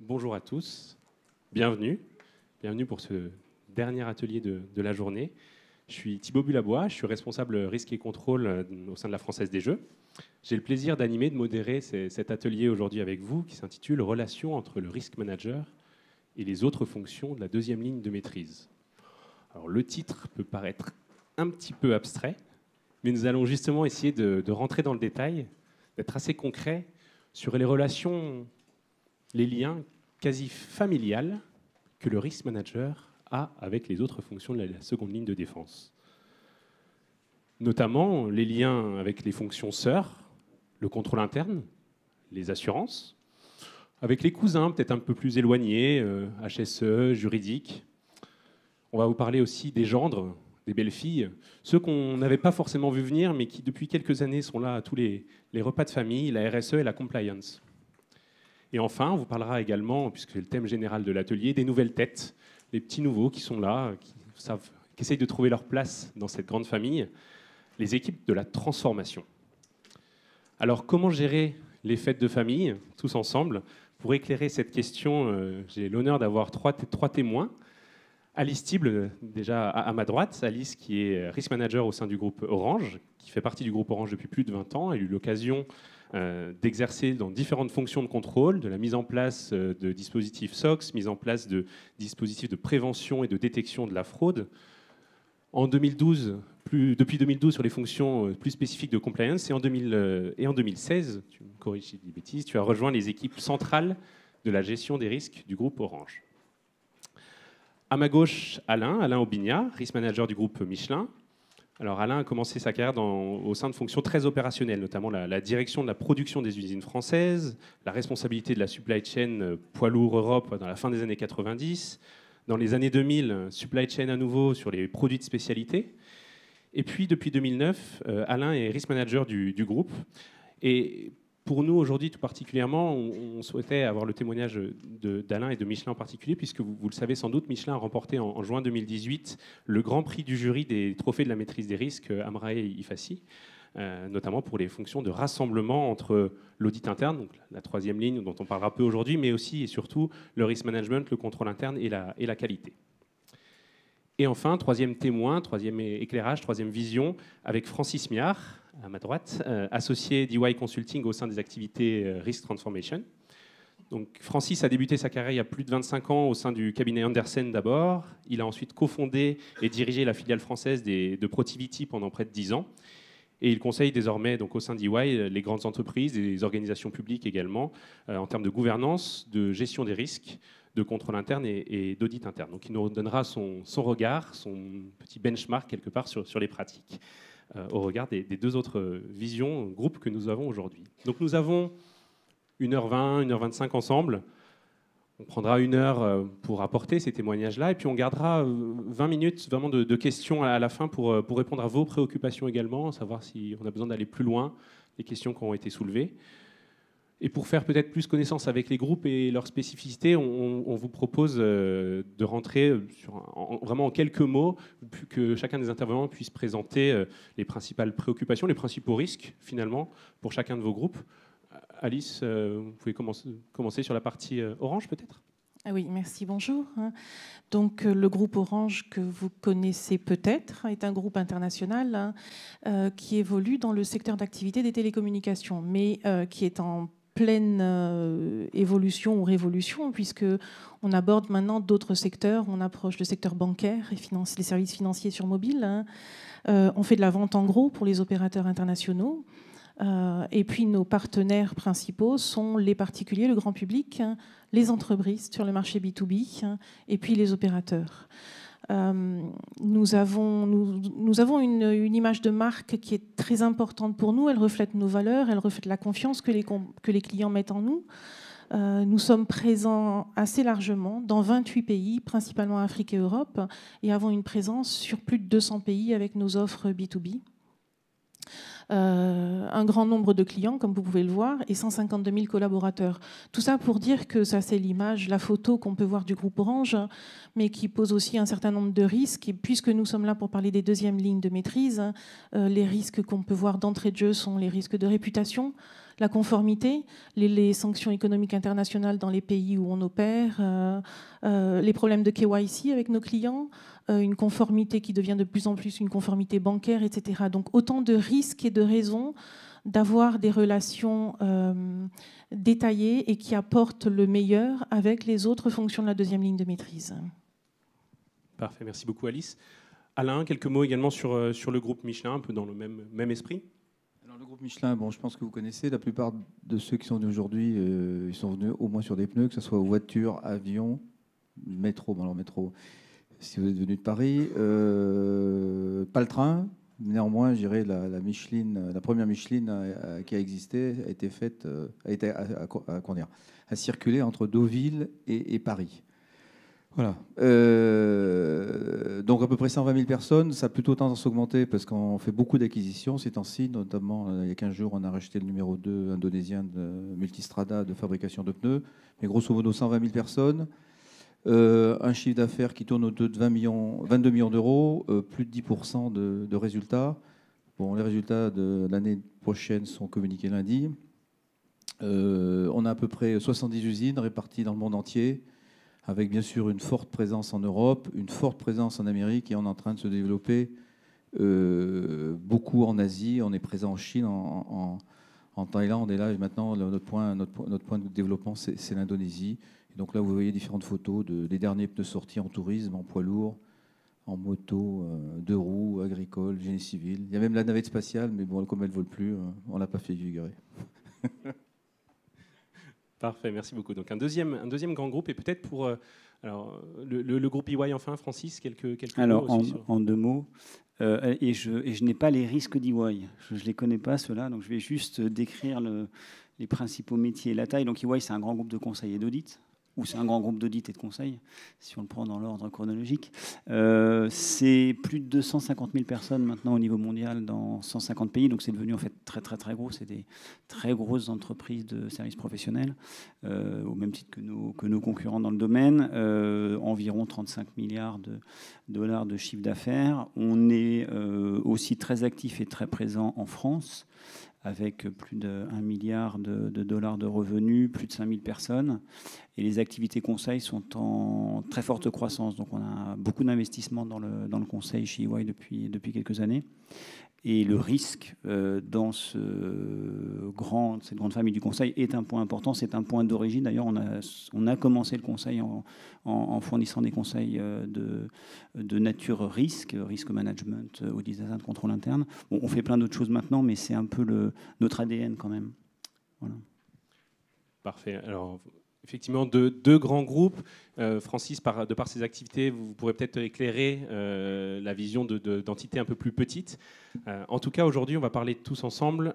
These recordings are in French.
Bonjour à tous, bienvenue pour ce dernier atelier de la journée. Je suis Thibaut Bulabois, je suis responsable risque et contrôle au sein de la Française des Jeux. J'ai le plaisir d'animer, de modérer cet atelier aujourd'hui avec vous qui s'intitule « Relations entre le risk manager et les autres fonctions de la deuxième ligne de maîtrise ». Alors le titre peut paraître un petit peu abstrait, mais nous allons justement essayer de rentrer dans le détail, d'être assez concret sur les relations, les liens quasi familiales que le risk manager a avec les autres fonctions de la seconde ligne de défense. Notamment les liens avec les fonctions sœurs, le contrôle interne, les assurances, avec les cousins peut-être un peu plus éloignés, HSE, juridique. On va vous parler aussi des gendres, des belles-filles, ceux qu'on n'avait pas forcément vu venir, mais qui depuis quelques années sont là à tous les repas de famille, la RSE et la compliance. Et enfin, on vous parlera également, puisque c'est le thème général de l'atelier, des nouvelles têtes, les petits nouveaux qui sont là, qui essayent de trouver leur place dans cette grande famille, les équipes de la transformation. Alors, comment gérer les fêtes de famille, tous ensemble? Pour éclairer cette question, j'ai l'honneur d'avoir trois témoins. Alice Thible, déjà à ma droite, Alice qui est risk manager au sein du groupe Orange, qui fait partie du groupe Orange depuis plus de 20 ans. Elle a eu l'occasion d'exercer dans différentes fonctions de contrôle, de la mise en place de dispositifs SOX, mise en place de dispositifs de prévention et de détection de la fraude. En 2012, depuis 2012 sur les fonctions plus spécifiques de compliance, et en 2016, tu me corriges si je dis bêtises, tu as rejoint les équipes centrales de la gestion des risques du groupe Orange. À ma gauche, Alain Aubignat, risk manager du groupe Michelin. Alors Alain a commencé sa carrière au sein de fonctions très opérationnelles, notamment la direction de la production des usines françaises, la responsabilité de la supply chain poids lourd Europe dans la fin des années 90. Dans les années 2000, supply chain à nouveau sur les produits de spécialité. Et puis depuis 2009, Alain est risk manager du groupe. Et pour nous, aujourd'hui, tout particulièrement, on souhaitait avoir le témoignage d'Alain et de Michelin en particulier, puisque vous le savez sans doute, Michelin a remporté en juin 2018 le grand prix du jury des trophées de la maîtrise des risques Amrae et IFACI, notamment pour les fonctions de rassemblement entre l'audit interne, donc la troisième ligne dont on parlera peu aujourd'hui, mais aussi et surtout le risk management, le contrôle interne et la qualité. Et enfin, troisième témoin, troisième éclairage, troisième vision, avec Francis Miard, à ma droite, associé d'EY Consulting au sein des activités Risk Transformation. Donc, Francis a débuté sa carrière il y a plus de 25 ans au sein du cabinet Andersen d'abord. Il a ensuite cofondé et dirigé la filiale française de Protiviti pendant près de 10 ans. Et il conseille désormais donc, au sein d'EY les grandes entreprises et les organisations publiques également en termes de gouvernance, de gestion des risques, de contrôle interne et d'audit interne. Donc il nous donnera son regard, son petit benchmark quelque part sur les pratiques au regard des deux autres visions, groupes que nous avons aujourd'hui. Donc nous avons 1h20, 1h25 ensemble. On prendra 1 heure pour apporter ces témoignages-là et puis on gardera 20 minutes vraiment de questions à la fin pour répondre à vos préoccupations également, savoir si on a besoin d'aller plus loin, les questions qui ont été soulevées. Et pour faire peut-être plus connaissance avec les groupes et leurs spécificités, on vous propose de rentrer vraiment en quelques mots, que chacun des intervenants puisse présenter les principales préoccupations, les principaux risques finalement pour chacun de vos groupes. Alice, vous pouvez commencer sur la partie Orange peut-être ? Ah oui, merci, bonjour. Donc, le groupe Orange que vous connaissez peut-être est un groupe international qui évolue dans le secteur d'activité des télécommunications, mais qui est en pleine évolution ou révolution, puisqu'on aborde maintenant d'autres secteurs. On approche le secteur bancaire et les services financiers sur mobile. On fait de la vente en gros pour les opérateurs internationaux. Et puis nos partenaires principaux sont les particuliers, le grand public, les entreprises sur le marché B2B et puis les opérateurs. Nous avons une image de marque qui est très importante pour nous. Elle reflète nos valeurs, elle reflète la confiance que les clients mettent en nous. Nous sommes présents assez largement dans 28 pays, principalement Afrique et Europe, et avons une présence sur plus de 200 pays avec nos offres B2B. Un grand nombre de clients, comme vous pouvez le voir, et 152 000 collaborateurs. Tout ça pour dire que ça, c'est l'image, la photo qu'on peut voir du groupe Orange, mais qui pose aussi un certain nombre de risques. Et puisque nous sommes là pour parler des deuxièmes lignes de maîtrise, les risques qu'on peut voir d'entrée de jeu sont les risques de réputation, la conformité, les sanctions économiques internationales dans les pays où on opère, les problèmes de KYC avec nos clients, une conformité qui devient de plus en plus une conformité bancaire, etc. Donc autant de risques et de raisons d'avoir des relations détaillées et qui apportent le meilleur avec les autres fonctions de la deuxième ligne de maîtrise. Parfait, merci beaucoup Alice. Alain, quelques mots également sur le groupe Michelin, un peu dans le même esprit. Alors, le groupe Michelin, bon, je pense que vous connaissez, la plupart de ceux qui sont venus aujourd'hui, ils sont venus au moins sur des pneus, que ce soit voiture, avion, métro. Bon, alors métro, si vous êtes venu de Paris, pas le train. Néanmoins, je dirais la première Micheline qui a existé a été faite, a circulé entre Deauville et Paris. Voilà. Donc à peu près 120 000 personnes, ça a plutôt tendance à augmenter parce qu'on fait beaucoup d'acquisitions ces temps-ci, notamment il y a 15 jours, on a racheté le numéro 2 indonésien de Multistrada de fabrication de pneus, mais grosso modo 120 000 personnes, un chiffre d'affaires qui tourne autour de 22 millions d'euros, plus de 10% de résultats. Bon, les résultats de l'année prochaine sont communiqués lundi. On a à peu près 70 usines réparties dans le monde entier, avec bien sûr une forte présence en Europe, une forte présence en Amérique, et on est en train de se développer beaucoup en Asie. On est présent en Chine, en Thaïlande, et là maintenant notre point de développement c'est l'Indonésie. Et donc là vous voyez différentes photos des derniers pneus sortis en tourisme, en poids lourd, en moto, deux roues, agricole, génie civil. Il y a même la navette spatiale, mais bon, comme elle ne vole plus, on ne l'a pas fait figurer. Parfait, merci beaucoup. Donc un deuxième grand groupe, et peut-être pour le groupe EY, enfin, Francis, quelques alors, mots aussi en deux mots, et je n'ai pas les risques d'EY. Je ne les connais pas, ceux-là, donc je vais juste décrire les principaux métiers et la taille. Donc EY, c'est un grand groupe de conseil et d'audit, ou c'est un grand groupe d'audit et de conseil, si on le prend dans l'ordre chronologique. C'est plus de 250 000 personnes maintenant au niveau mondial dans 150 pays, donc c'est devenu en fait très très très gros. C'est des très grosses entreprises de services professionnels, au même titre que nos concurrents dans le domaine. Environ 35 milliards de dollars de chiffre d'affaires. On est aussi très actif et très présent en France, avec plus d'1 milliard de dollars de revenus, plus de 5000 personnes. Et les activités conseil sont en très forte croissance. Donc on a beaucoup d'investissements dans le conseil chez EY depuis quelques années. Et le risque dans cette grande famille du conseil est un point important. C'est un point d'origine. D'ailleurs, on a commencé le conseil en fournissant des conseils de nature risque management, audit design, contrôle interne. Bon, on fait plein d'autres choses maintenant, mais c'est un peu notre ADN quand même. Voilà. Parfait. Alors, effectivement, deux grands groupes. Francis, de par ses activités, vous pourrez peut-être éclairer la vision d'entités un peu plus petites. En tout cas, aujourd'hui, on va parler tous ensemble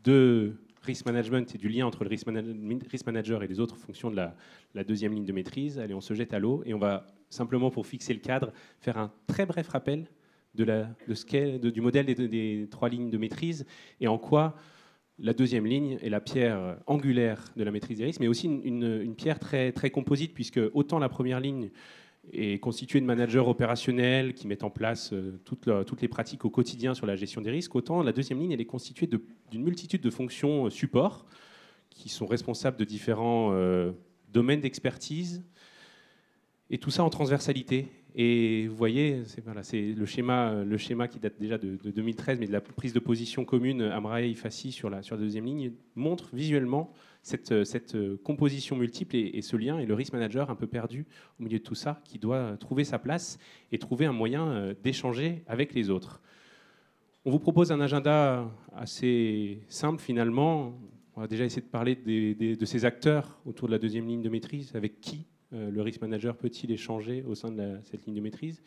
de risk management et du lien entre le risk manager et les autres fonctions de la deuxième ligne de maîtrise. Allez, on se jette à l'eau et on va simplement, pour fixer le cadre, faire un très bref rappel du modèle des trois lignes de maîtrise et en quoi la deuxième ligne est la pierre angulaire de la maîtrise des risques, mais aussi une pierre très, très composite, puisque autant la première ligne est constituée de managers opérationnels qui mettent en place toutes les pratiques au quotidien sur la gestion des risques, autant la deuxième ligne elle est constituée d'une multitude de fonctions support qui sont responsables de différents domaines d'expertise, et tout ça en transversalité. Et vous voyez, c'est le schéma qui date déjà de 2013, mais de la prise de position commune Amrae et Fassi sur la deuxième ligne montre visuellement cette composition multiple et ce lien, et le risk manager un peu perdu au milieu de tout ça, qui doit trouver sa place et trouver un moyen d'échanger avec les autres. On vous propose un agenda assez simple finalement. On va déjà essayer de parler de ces acteurs autour de la deuxième ligne de maîtrise, avec qui le risk manager peut-il échanger au sein de cette ligne de maîtrise?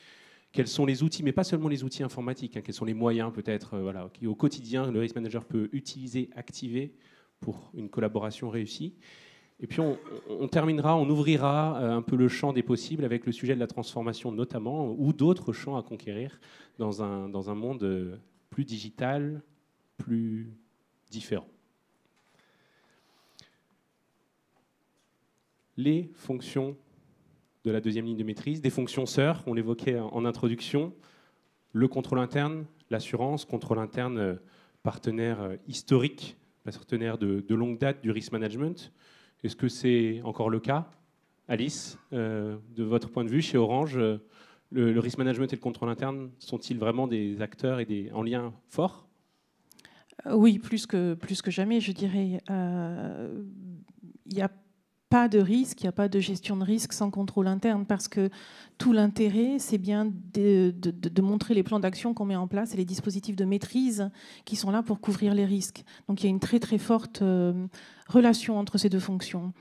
Quels sont les outils, mais pas seulement les outils informatiques, quels sont les moyens peut-être qui au quotidien le risk manager peut utiliser, activer pour une collaboration réussie? Et puis on terminera, on ouvrira un peu le champ des possibles avec le sujet de la transformation notamment, ou d'autres champs à conquérir dans un monde plus digital, plus différent. Les fonctions de la deuxième ligne de maîtrise, des fonctions sœurs, on l'évoquait en introduction, le contrôle interne, l'assurance, contrôle interne, partenaire historique partenaire de longue date du risk management. Est-ce que c'est encore le cas, Alice, de votre point de vue, chez Orange, le risk management et le contrôle interne sont-ils vraiment des acteurs et en lien fort? Oui, plus que jamais, je dirais. Il n'y a pas de risque, il n'y a pas de gestion de risque sans contrôle interne, parce que tout l'intérêt, c'est bien de montrer les plans d'action qu'on met en place et les dispositifs de maîtrise qui sont là pour couvrir les risques. Donc il y a une très très forte relation entre ces deux fonctions.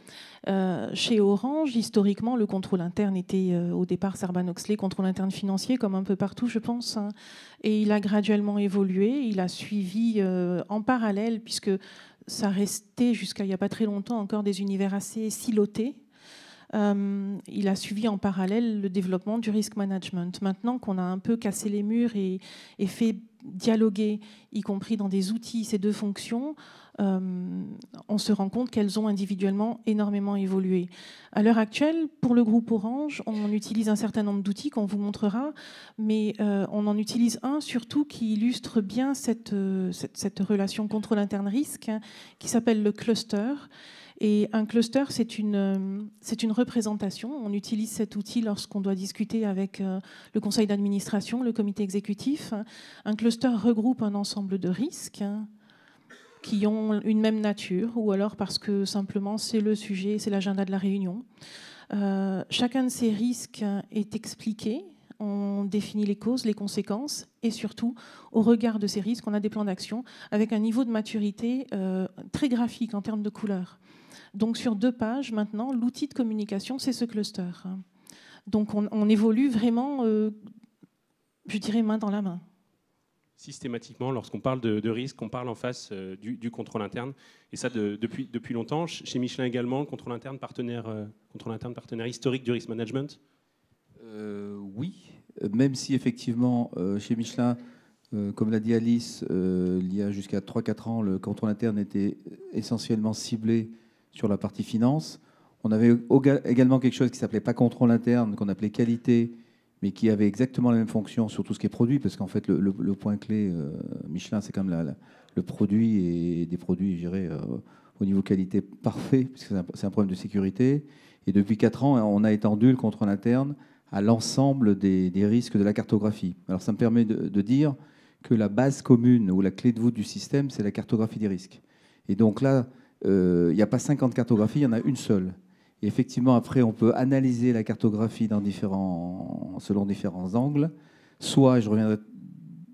Chez Orange, historiquement, le contrôle interne était au départ Sarbanes-Oxley, contrôle interne financier, comme un peu partout, je pense. Hein. Et il a graduellement évolué, il a suivi en parallèle, puisque ça restait jusqu'à il n'y a pas très longtemps encore des univers assez silotés. Il a suivi en parallèle le développement du risk management. Maintenant qu'on a un peu cassé les murs et fait dialoguer, y compris dans des outils, ces deux fonctions, on se rend compte qu'elles ont individuellement énormément évolué. À l'heure actuelle, pour le groupe Orange, on utilise un certain nombre d'outils qu'on vous montrera, mais on en utilise un surtout qui illustre bien cette relation contrôle interne risque, hein, qui s'appelle le cluster. Et un cluster, c'est une représentation. On utilise cet outil lorsqu'on doit discuter avec le conseil d'administration, le comité exécutif. Un cluster regroupe un ensemble de risques, hein, qui ont une même nature, ou alors parce que simplement c'est le sujet, c'est l'agenda de la réunion. Chacun de ces risques est expliqué. On définit les causes, les conséquences, et surtout, au regard de ces risques, on a des plans d'action avec un niveau de maturité très graphique en termes de couleurs. Donc sur 2 pages, maintenant, l'outil de communication, c'est ce cluster. Donc on évolue vraiment, je dirais, main dans la main. Systématiquement, lorsqu'on parle de risque, on parle en face du contrôle interne. Et ça, depuis longtemps. Chez Michelin également, contrôle interne partenaire historique du risk management. Oui, même si effectivement, chez Michelin, comme l'a dit Alice, il y a jusqu'à 3-4 ans, le contrôle interne était essentiellement ciblé sur la partie finance. On avait également quelque chose qui ne s'appelait pas contrôle interne, qu'on appelait qualité, mais qui avait exactement la même fonction sur tout ce qui est produit, parce qu'en fait, le point clé, Michelin, c'est quand même le produit, et des produits, je dirais, au niveau qualité parfait, parce que c'est un problème de sécurité. Et depuis 4 ans, on a étendu le contrôle interne à l'ensemble des risques de la cartographie. Alors ça me permet de dire que la base commune ou la clé de voûte du système, c'est la cartographie des risques. Et donc là, il n'y a pas 50 cartographies, il y en a une seule. Et effectivement, après, on peut analyser la cartographie selon différents angles. Soit, je reviendrai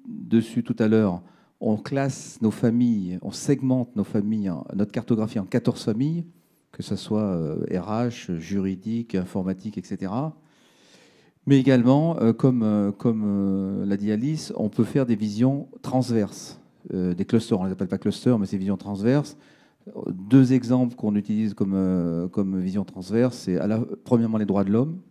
dessus tout à l'heure, on classe nos familles, on segmente nos familles, notre cartographie en 14 familles, que ce soit RH, juridique, informatique, etc. Mais également, comme l'a dit Alice, on peut faire des visions transverses, des clusters. On ne les appelle pas clusters, mais c'est visions transverses. 2 exemples qu'on utilise comme vision transverse, c'est premièrement les droits de l'homme,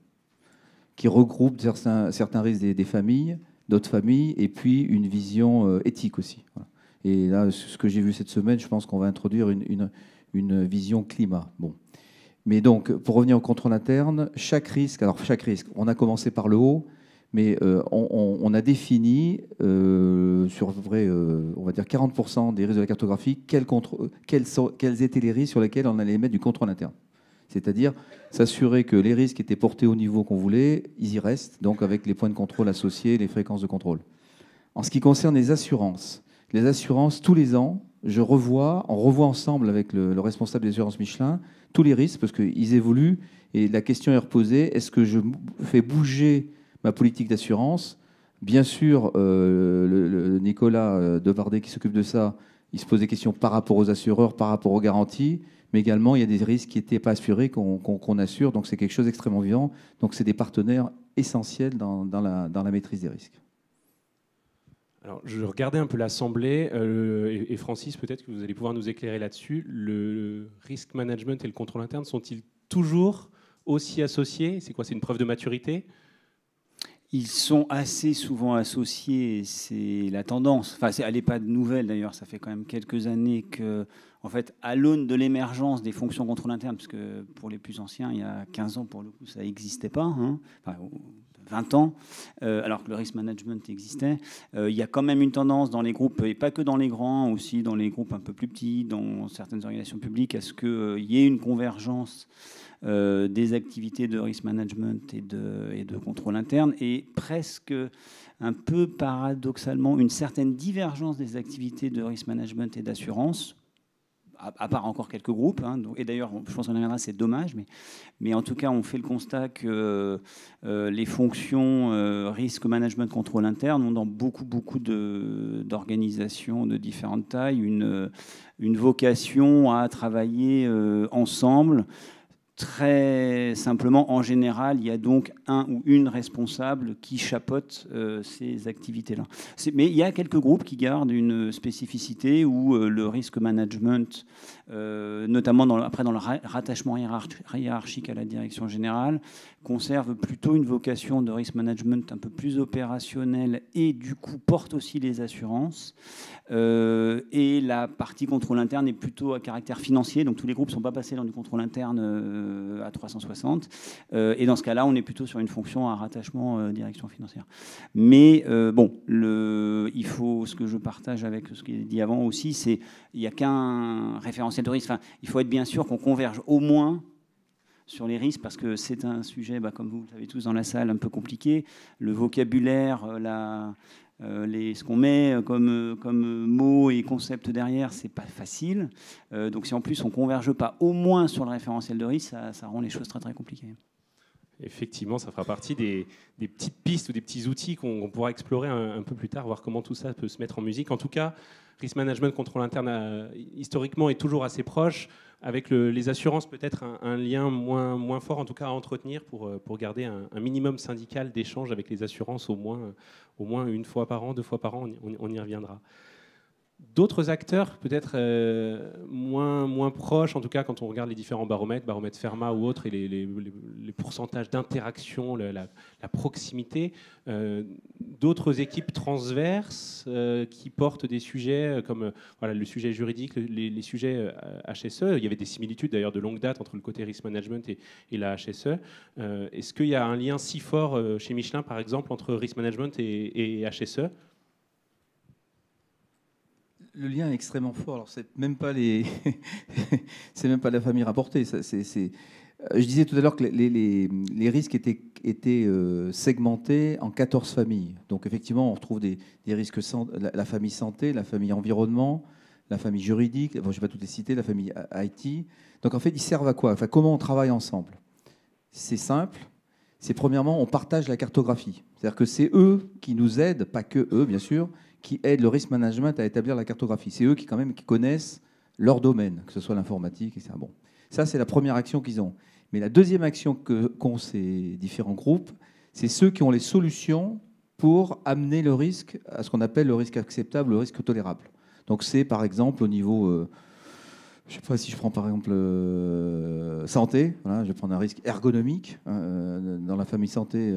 qui regroupent certains risques des familles, d'autres familles, et puis une vision éthique aussi. Voilà. Et là, ce que j'ai vu cette semaine, je pense qu'on va introduire une vision climat. Bon. Mais donc, pour revenir au contrôle interne, chaque risque, on a commencé par le haut, mais on a défini sur vrai, on va dire 40% des risques de la cartographie, quels étaient les risques sur lesquels on allait mettre du contrôle interne. C'est-à-dire s'assurer que les risques étaient portés au niveau qu'on voulait, ils y restent, donc avec les points de contrôle associés, les fréquences de contrôle. En ce qui concerne les assurances, tous les ans, on revoit ensemble avec le responsable des assurances Michelin tous les risques, parce qu'ils évoluent, et la question est reposée, est-ce que je fais bouger ma politique d'assurance? Bien sûr, Nicolas Devardet qui s'occupe de ça, il se pose des questions par rapport aux assureurs, par rapport aux garanties, mais également il y a des risques qui n'étaient pas assurés, qu'on assure, donc c'est quelque chose d'extrêmement vivant. Donc c'est des partenaires essentiels dans la maîtrise des risques. Alors, je regardais un peu l'Assemblée, et Francis, peut-être que vous allez pouvoir nous éclairer là-dessus. Le risk management et le contrôle interne sont-ils toujours aussi associés? C'est quoi? C'est une preuve de maturité? Ils sont assez souvent associés, c'est la tendance. Enfin, elle n'est pas de nouvelle d'ailleurs, ça fait quand même quelques années que, en fait, à l'aune de l'émergence des fonctions contrôle interne, parce que pour les plus anciens, il y a 15 ans, pour le coup, ça n'existait pas, hein. Enfin, 20 ans, alors que le risk management existait. Il y a quand même une tendance dans les groupes, et pas que dans les grands, aussi dans les groupes un peu plus petits, dans certaines organisations publiques, à ce qu'il y ait une convergence des activités de risk management et de contrôle interne, et presque un peu paradoxalement une certaine divergence des activités de risk management et d'assurance, à part encore quelques groupes, hein, et d'ailleurs, je pense qu'on en reviendra, c'est dommage, mais en tout cas, on fait le constat que les fonctions risque management contrôle interne ont dans beaucoup d'organisations de différentes tailles une vocation à travailler ensemble. Très simplement, en général, il y a donc un ou une responsable qui chapeaute ces activités-là. Mais il y a quelques groupes qui gardent une spécificité où le risk management, notamment après dans le rattachement hiérarchique à la direction générale, conserve plutôt une vocation de risk management un peu plus opérationnelle et du coup porte aussi les assurances. Et la partie contrôle interne est plutôt à caractère financier, donc tous les groupes ne sont pas passés dans du contrôle interne à 360. Et dans ce cas-là, on est plutôt sur une fonction à rattachement direction financière. Mais bon, il faut, ce que je partage avec ce qui est dit avant aussi, c'est il n'y a qu'un référentiel de risque. Enfin, il faut être bien sûr qu'on converge au moins sur les risques, parce que c'est un sujet, comme vous le savez tous dans la salle, un peu compliqué. Le vocabulaire, ce qu'on met comme mots et concepts derrière, c'est pas facile. Donc si en plus on ne converge pas au moins sur le référentiel de risque, ça rend les choses très très compliquées. Effectivement, ça fera partie des petites pistes ou des petits outils qu'on pourra explorer un peu plus tard, voir comment tout ça peut se mettre en musique. En tout cas, risk management, contrôle interne, historiquement, est toujours assez proche. Avec les assurances, peut-être un lien moins fort, en tout cas à entretenir pour garder un minimum syndical d'échange avec les assurances au moins une fois par an, 2 fois par an, on y reviendra. D'autres acteurs, peut-être moins proches, en tout cas quand on regarde les différents baromètres Fermat ou autres, et les pourcentages d'interaction, la proximité, d'autres équipes transverses qui portent des sujets comme le sujet juridique, les sujets HSE. Il y avait des similitudes d'ailleurs de longue date entre le côté risk management et la HSE. Est-ce qu'il y a un lien si fort chez Michelin, par exemple, entre risk management et HSE ? Le lien est extrêmement fort. Alors, c'est même pas c'est même pas la famille rapportée. Je disais tout à l'heure que les risques étaient segmentés en 14 familles. Donc, effectivement, on retrouve des risques la famille santé, la famille environnement, la famille juridique. Bon, je ne vais pas toutes les citer, la famille IT. Donc, en fait, ils servent à quoi ? Enfin, comment on travaille ensemble ? C'est simple. C'est premièrement, on partage la cartographie. C'est-à-dire que c'est eux qui nous aident, pas que eux, bien sûr, qui aident le risk management à établir la cartographie. C'est eux qui connaissent leur domaine, que ce soit l'informatique, etc. Bon, ça, c'est la première action qu'ils ont. Mais la deuxième action qu'ont ces différents groupes, c'est ceux qui ont les solutions pour amener le risque à ce qu'on appelle le risque acceptable, le risque tolérable. Donc, c'est par exemple au niveau... je ne sais pas si je prends par exemple santé, voilà, je vais prendre un risque ergonomique. Dans la famille santé,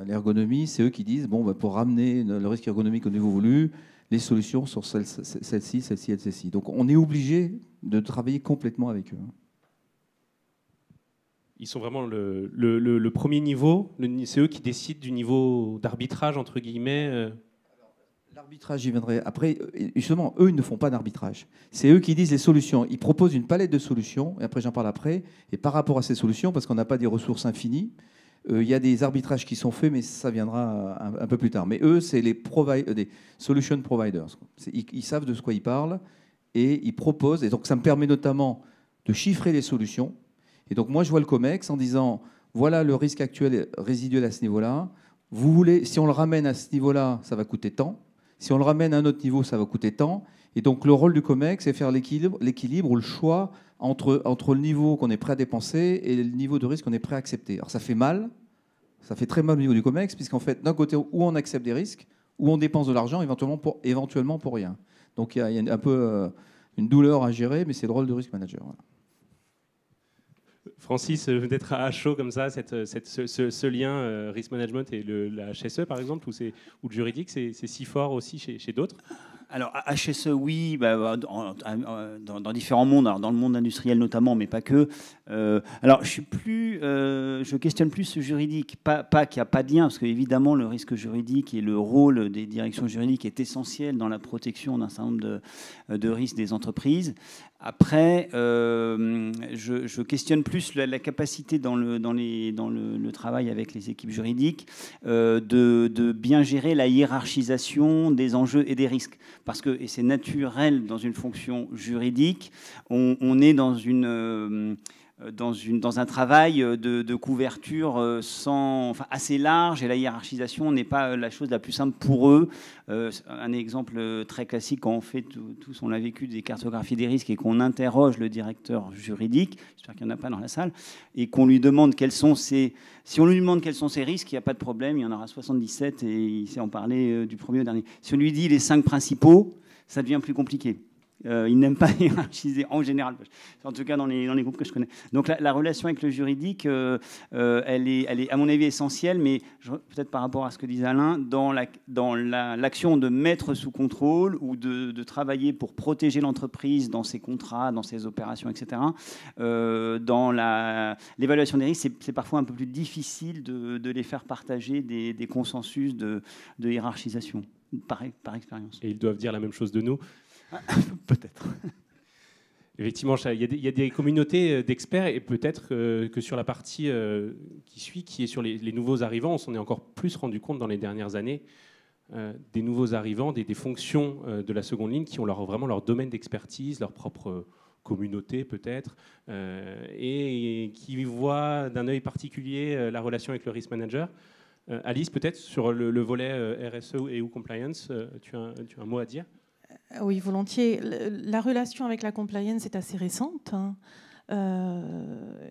l'ergonomie, c'est eux qui disent pour ramener le risque ergonomique au niveau voulu, les solutions sont celle-ci, celle-ci et celle-ci. Donc on est obligé de travailler complètement avec eux. Ils sont vraiment le premier niveau, c'est eux qui décident du niveau d'arbitrage, entre guillemets. L'arbitrage, j'y viendrai après. Justement, eux, ils ne font pas d'arbitrage. C'est eux qui disent les solutions. Ils proposent une palette de solutions, et après, j'en parle après. Et par rapport à ces solutions, parce qu'on n'a pas des ressources infinies, il y a des arbitrages qui sont faits, mais ça viendra un peu plus tard. Mais eux, c'est des solution providers. Ils savent de quoi ils parlent, et ils proposent. Et donc, ça me permet notamment de chiffrer les solutions. Et donc, moi, je vois le COMEX en disant, voilà le risque actuel résiduel à ce niveau-là. Vous voulez, si on le ramène à ce niveau-là, ça va coûter tant. Si on le ramène à un autre niveau, ça va coûter tant. Et donc, le rôle du COMEX, c'est faire l'équilibre ou le choix entre le niveau qu'on est prêt à dépenser et le niveau de risque qu'on est prêt à accepter. Alors, ça fait mal. Ça fait très mal au niveau du COMEX, puisqu'en fait, d'un côté, où on accepte des risques, où on dépense de l'argent éventuellement pour rien. Donc, il y a un peu une douleur à gérer, mais c'est le rôle du risk manager. Voilà. Francis, peut-être à chaud comme ça, ce lien risk management et la HSE, par exemple, ou le juridique, c'est si fort aussi chez d'autres ? Alors, HSE, oui, dans différents mondes, alors dans le monde industriel notamment, mais pas que. Alors, je questionne plus ce juridique, pas qu'il n'y a pas de lien, parce qu'évidemment, le risque juridique et le rôle des directions juridiques est essentiel dans la protection d'un certain nombre de risques des entreprises. Après, je questionne plus la capacité dans le travail avec les équipes juridiques de bien gérer la hiérarchisation des enjeux et des risques. Parce que, et c'est naturel dans une fonction juridique, on est dans un travail de couverture assez large, et la hiérarchisation n'est pas la chose la plus simple pour eux. Un exemple très classique, quand on fait tous, on l'a vécu, des cartographies des risques et qu'on interroge le directeur juridique, j'espère qu'il n'y en a pas dans la salle, et qu'on lui demande quels sont ses... Si on lui demande quels sont ses risques, il n'y a pas de problème, il y en aura 77 et il sait en parler du premier au dernier. Si on lui dit les 5 principaux, ça devient plus compliqué. Ils n'aiment pas hiérarchiser en général, en tout cas dans les groupes que je connais. Donc la relation avec le juridique, elle est à mon avis essentielle, mais peut-être par rapport à ce que disait Alain, dans l'action de mettre sous contrôle ou de travailler pour protéger l'entreprise dans ses contrats, dans ses opérations, etc. Dans l'évaluation des risques, c'est parfois un peu plus difficile de les faire partager des consensus de hiérarchisation, par expérience. Et ils doivent dire la même chose de nous. Peut-être. Effectivement, il y a des communautés d'experts, et peut-être que sur la partie qui est sur les nouveaux arrivants, on s'en est encore plus rendu compte dans les dernières années, des nouveaux arrivants, des fonctions de la seconde ligne qui ont vraiment leur domaine d'expertise, leur propre communauté peut-être, et qui voient d'un œil particulier la relation avec le risk manager. Alice, peut-être sur le volet RSE et ou compliance, tu as un mot à dire ? Oui, volontiers. La relation avec la compliance est assez récente.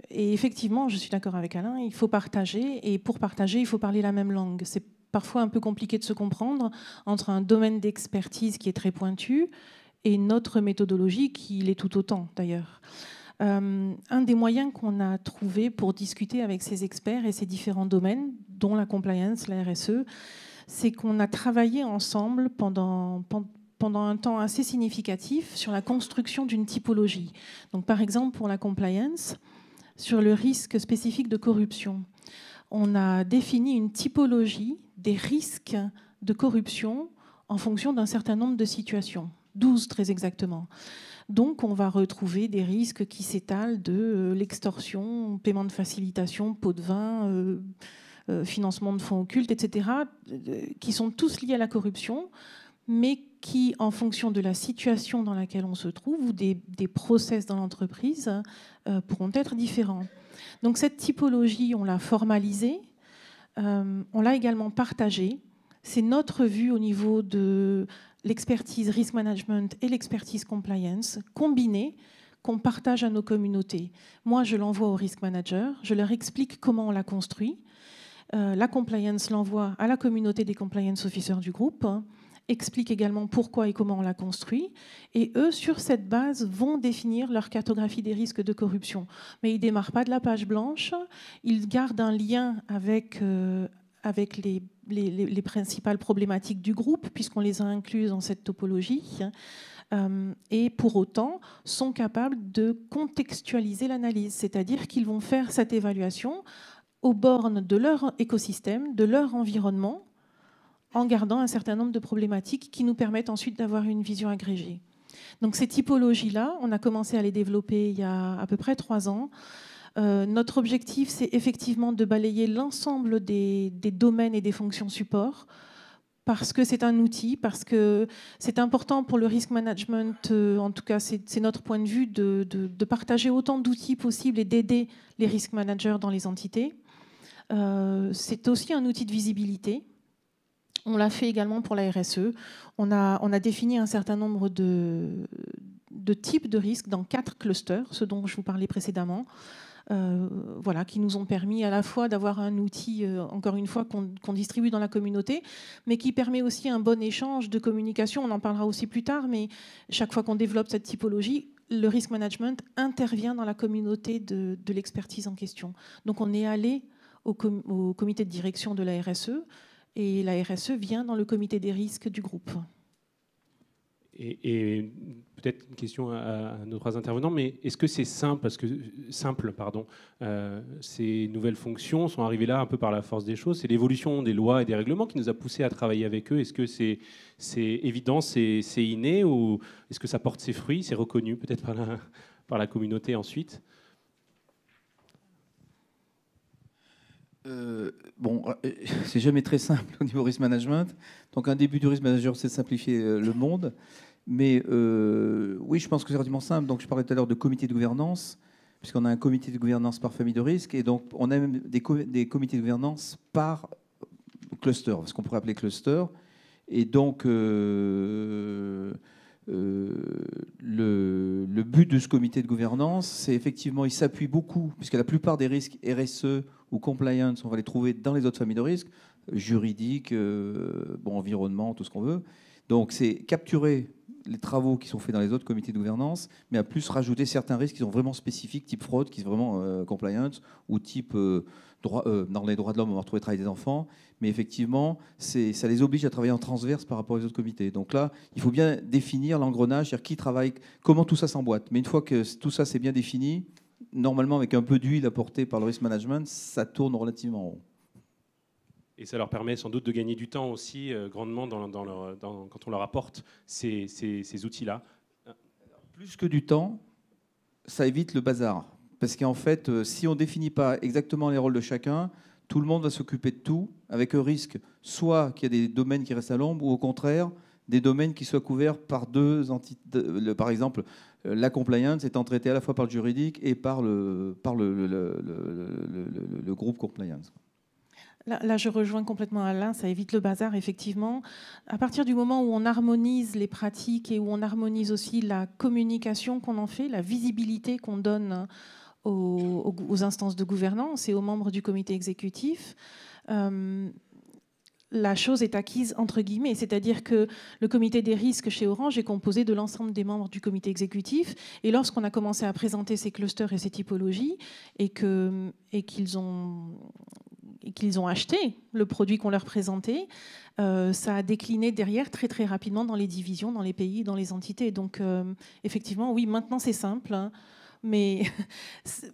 Et effectivement, je suis d'accord avec Alain, il faut partager. Et pour partager, il faut parler la même langue. C'est parfois un peu compliqué de se comprendre entre un domaine d'expertise qui est très pointu et notre méthodologie qui l'est tout autant, d'ailleurs. Un des moyens qu'on a trouvé pour discuter avec ces experts et ces différents domaines, dont la compliance, la RSE, c'est qu'on a travaillé ensemble pendant un temps assez significatif sur la construction d'une typologie. Donc, par exemple, pour la compliance, sur le risque spécifique de corruption, on a défini une typologie des risques de corruption en fonction d'un certain nombre de situations, 12 très exactement. Donc, on va retrouver des risques qui s'étalent de l'extorsion, paiement de facilitation, pot de vin, financement de fonds occultes, etc., qui sont tous liés à la corruption, mais qui, en fonction de la situation dans laquelle on se trouve ou des process dans l'entreprise, pourront être différents. Donc cette typologie, on l'a formalisée, on l'a également partagée. C'est notre vue au niveau de l'expertise risk management et l'expertise compliance combinée qu'on partage à nos communautés. Moi, je l'envoie au risk manager, je leur explique comment on l'a construit. La compliance l'envoie à la communauté des compliance officers du groupe, explique également pourquoi et comment on l'a construit. Et eux, sur cette base, vont définir leur cartographie des risques de corruption. Mais ils ne démarrent pas de la page blanche. Ils gardent un lien avec les principales problématiques du groupe, puisqu'on les a incluses dans cette topologie. Et pour autant, sont capables de contextualiser l'analyse. C'est-à-dire qu'ils vont faire cette évaluation aux bornes de leur écosystème, de leur environnement, en gardant un certain nombre de problématiques qui nous permettent ensuite d'avoir une vision agrégée. Donc ces typologies-là, on a commencé à les développer il y a à peu près 3 ans. Notre objectif, c'est effectivement de balayer l'ensemble des domaines et des fonctions support, parce que c'est un outil, parce que c'est important pour le risk management, en tout cas c'est notre point de vue, de partager autant d'outils possibles et d'aider les risk managers dans les entités. C'est aussi un outil de visibilité. On l'a fait également pour la RSE. On a défini un certain nombre de types de risques dans 4 clusters, ce dont je vous parlais précédemment, qui nous ont permis à la fois d'avoir un outil, encore une fois, qu'on distribue dans la communauté, mais qui permet aussi un bon échange de communication. On en parlera aussi plus tard, mais chaque fois qu'on développe cette typologie, le risk management intervient dans la communauté de l'expertise en question. Donc on est allé au comité de direction de la RSE, et la RSE vient dans le comité des risques du groupe. Et peut-être une question à nos trois intervenants, mais est-ce que c'est simple, ces nouvelles fonctions sont arrivées là un peu par la force des choses? C'est l'évolution des lois et des règlements qui nous a poussés à travailler avec eux. Est-ce que c'est évident, c'est inné, ou est-ce que ça porte ses fruits, c'est reconnu peut-être par la communauté ensuite? C'est jamais très simple au niveau risk management. Donc un début du risk manager, c'est de simplifier le monde. Mais oui, je pense que c'est relativement simple. Donc je parlais tout à l'heure de comité de gouvernance, puisqu'on a un comité de gouvernance par famille de risque, et donc on a même des comités de gouvernance par cluster, ce qu'on pourrait appeler cluster. Et donc le but de ce comité de gouvernance, c'est effectivement, il s'appuie beaucoup, puisque la plupart des risques RSE ou compliance, on va les trouver dans les autres familles de risques, juridiques, environnement, tout ce qu'on veut. Donc c'est capturer les travaux qui sont faits dans les autres comités de gouvernance, mais à plus rajouter certains risques qui sont vraiment spécifiques, type fraude, qui sont vraiment compliance, ou type dans les droits de l'homme, on va retrouver le travail des enfants. Mais effectivement, ça les oblige à travailler en transverse par rapport aux autres comités. Donc là, il faut bien définir l'engrenage, c'est-à-dire qui travaille, comment tout ça s'emboîte. Mais une fois que tout ça c'est bien défini, normalement, avec un peu d'huile apportée par le risk management, ça tourne relativement rond. Et ça leur permet sans doute de gagner du temps aussi grandement quand on leur apporte ces outils-là. Plus que du temps, ça évite le bazar. Parce qu'en fait, si on ne définit pas exactement les rôles de chacun, tout le monde va s'occuper de tout, avec un risque soit qu'il y a des domaines qui restent à l'ombre, ou au contraire, des domaines qui soient couverts par deux entités. Par exemple, la compliance étant traitée à la fois par le juridique et par le groupe compliance. Là, je rejoins complètement Alain, ça évite le bazar, effectivement. À partir du moment où on harmonise les pratiques et où on harmonise aussi la communication qu'on en fait, la visibilité qu'on donne aux instances de gouvernance et aux membres du comité exécutif, la chose est acquise entre guillemets, c'est-à-dire que le comité des risques chez Orange est composé de l'ensemble des membres du comité exécutif, et lorsqu'on a commencé à présenter ces clusters et ces typologies et qu'ils ont acheté le produit qu'on leur présentait, ça a décliné derrière très très rapidement dans les divisions, dans les pays, dans les entités. Donc effectivement, oui, maintenant c'est simple, hein, mais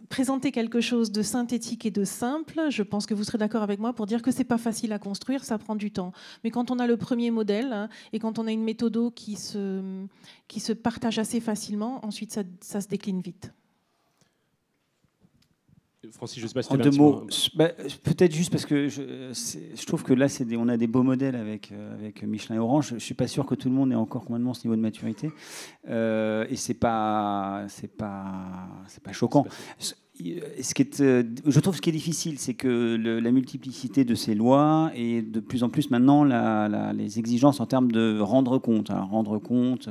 présenter quelque chose de synthétique et de simple, je pense que vous serez d'accord avec moi pour dire que c'est pas facile à construire, ça prend du temps. Mais quand on a le premier modèle, hein, et quand on a une méthode qui se partage assez facilement, ensuite ça se décline vite. Francis, je ne sais pas si en deux mots, peut-être juste parce que je trouve que là, on a des beaux modèles avec Michelin et Orange. Je ne suis pas sûr que tout le monde ait encore complètement ce niveau de maturité. Et ce n'est pas choquant. Je trouve ce qui est difficile, c'est que la multiplicité de ces lois et de plus en plus maintenant les exigences en termes de rendre compte. Alors, rendre compte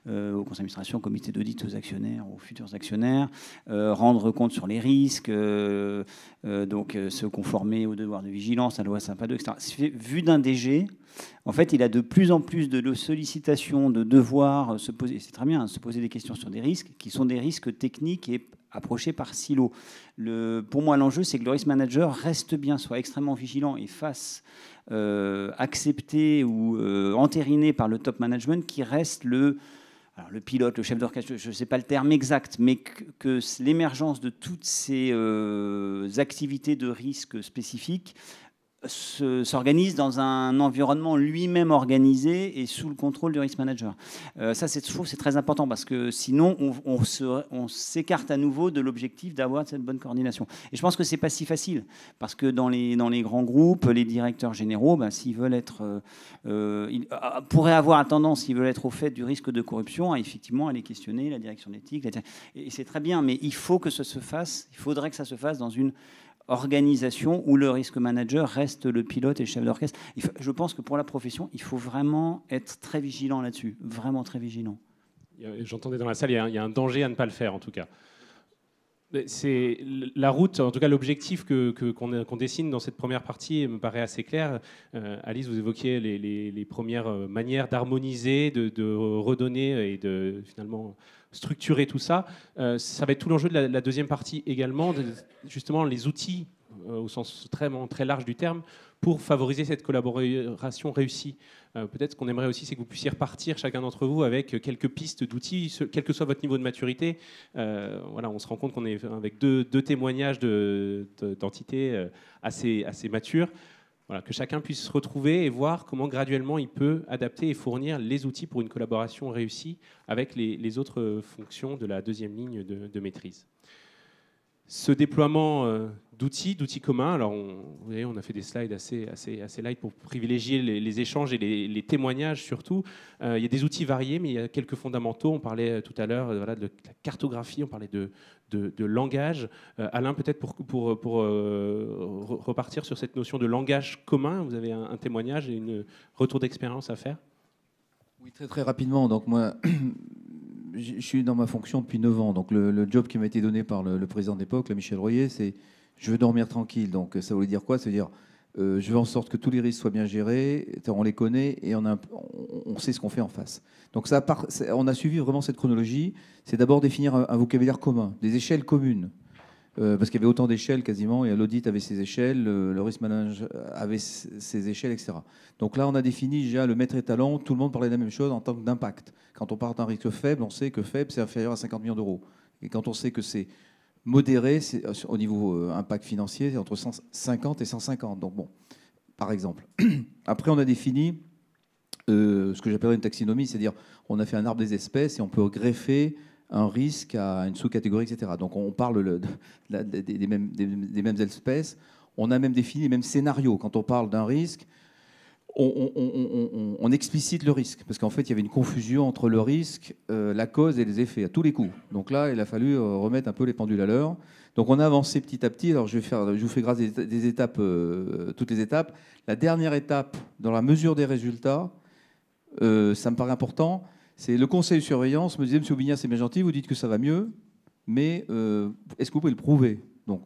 au conseil d'administration, au comité d'audit, aux actionnaires, aux futurs actionnaires, rendre compte sur les risques, donc se conformer aux devoirs de vigilance, à la loi Sapin 2, etc. Vu d'un DG, en fait, il a de plus en plus de sollicitations, de devoirs se poser, c'est très bien, hein, se poser des questions sur des risques qui sont des risques techniques et approchés par silo. Pour moi, l'enjeu, c'est que le risk manager reste bien, soit extrêmement vigilant et fasse accepter ou entériner par le top management qui reste le pilote, le chef d'orchestre, je ne sais pas le terme exact, mais que l'émergence de toutes ces activités de risque spécifiques s'organise dans un environnement lui-même organisé et sous le contrôle du risk manager. Ça, je trouve que c'est très important parce que sinon, on s'écarte à nouveau de l'objectif d'avoir cette bonne coordination. Et je pense que ce n'est pas si facile parce que dans les grands groupes, les directeurs généraux, s'ils veulent être... ils pourraient avoir tendance, s'ils veulent être au fait du risque de corruption, à effectivement aller questionner la direction d'éthique. Et c'est très bien, mais il faudrait que ça se fasse dans une organisation où le risk manager reste le pilote et le chef d'orchestre. Je pense que pour la profession, il faut vraiment être très vigilant là-dessus, vraiment très vigilant. J'entendais dans la salle, il y a un danger à ne pas le faire en tout cas. C'est la route, en tout cas l'objectif qu'on dessine dans cette première partie me paraît assez clair. Alice, vous évoquiez les premières manières d'harmoniser, de redonner et de finalement structurer tout ça. Ça va être tout l'enjeu de la deuxième partie également, justement les outils au sens très large du terme, pour favoriser cette collaboration réussie. Peut-être qu'on aimerait aussi, c'est que vous puissiez repartir, chacun d'entre vous, avec quelques pistes d'outils, quel que soit votre niveau de maturité. Voilà, on se rend compte qu'on est avec deux témoignages d'entités assez matures. Voilà, que chacun puisse se retrouver et voir comment graduellement il peut adapter et fournir les outils pour une collaboration réussie avec les autres fonctions de la deuxième ligne de maîtrise. Ce déploiement d'outils communs, alors vous voyez, on a fait des slides assez light pour privilégier les échanges et les témoignages surtout. Il y a des outils variés, mais il y a quelques fondamentaux. On parlait tout à l'heure voilà, de la cartographie, on parlait de langage. Alain, peut-être pour repartir sur cette notion de langage commun, vous avez un témoignage et un retour d'expérience à faire? Oui, très rapidement. Donc moi, je suis dans ma fonction depuis 9 ans. Donc le job qui m'a été donné par le président d'époque, Michel Royer, c'est je veux dormir tranquille. Donc ça voulait dire quoi? Ça veut dire je veux en sorte que tous les risques soient bien gérés, on les connaît et on sait ce qu'on fait en face. Donc on a suivi vraiment cette chronologie. C'est d'abord définir un vocabulaire commun, des échelles communes. Parce qu'il y avait autant d'échelles quasiment, et l'audit avait ses échelles, le risk management avait ses échelles, etc. Donc là, on a défini déjà le maître étalon, tout le monde parlait de la même chose en tant que d'impact. Quand on parle d'un risque faible, on sait que faible, c'est inférieur à 50 millions d'euros. Et quand on sait que c'est modéré, c'est, au niveau impact financier, c'est entre 150 et 150. Donc bon, par exemple. Après, on a défini ce que j'appellerais une taxinomie, c'est-à-dire on a fait un arbre des espèces et on peut greffer un risque à une sous-catégorie, etc. Donc on parle des mêmes espèces. On a même défini les mêmes scénarios. Quand on parle d'un risque, on explicite le risque. Parce qu'en fait, il y avait une confusion entre le risque, la cause et les effets à tous les coups. Donc là, il a fallu remettre un peu les pendules à l'heure. Donc on a avancé petit à petit. Alors je vous fais grâce des étapes, toutes les étapes. La dernière étape, dans la mesure des résultats, ça me paraît important. C'est le conseil de surveillance me disait, monsieur Aubignas, c'est bien gentil, vous dites que ça va mieux, mais est-ce que vous pouvez le prouver? Donc,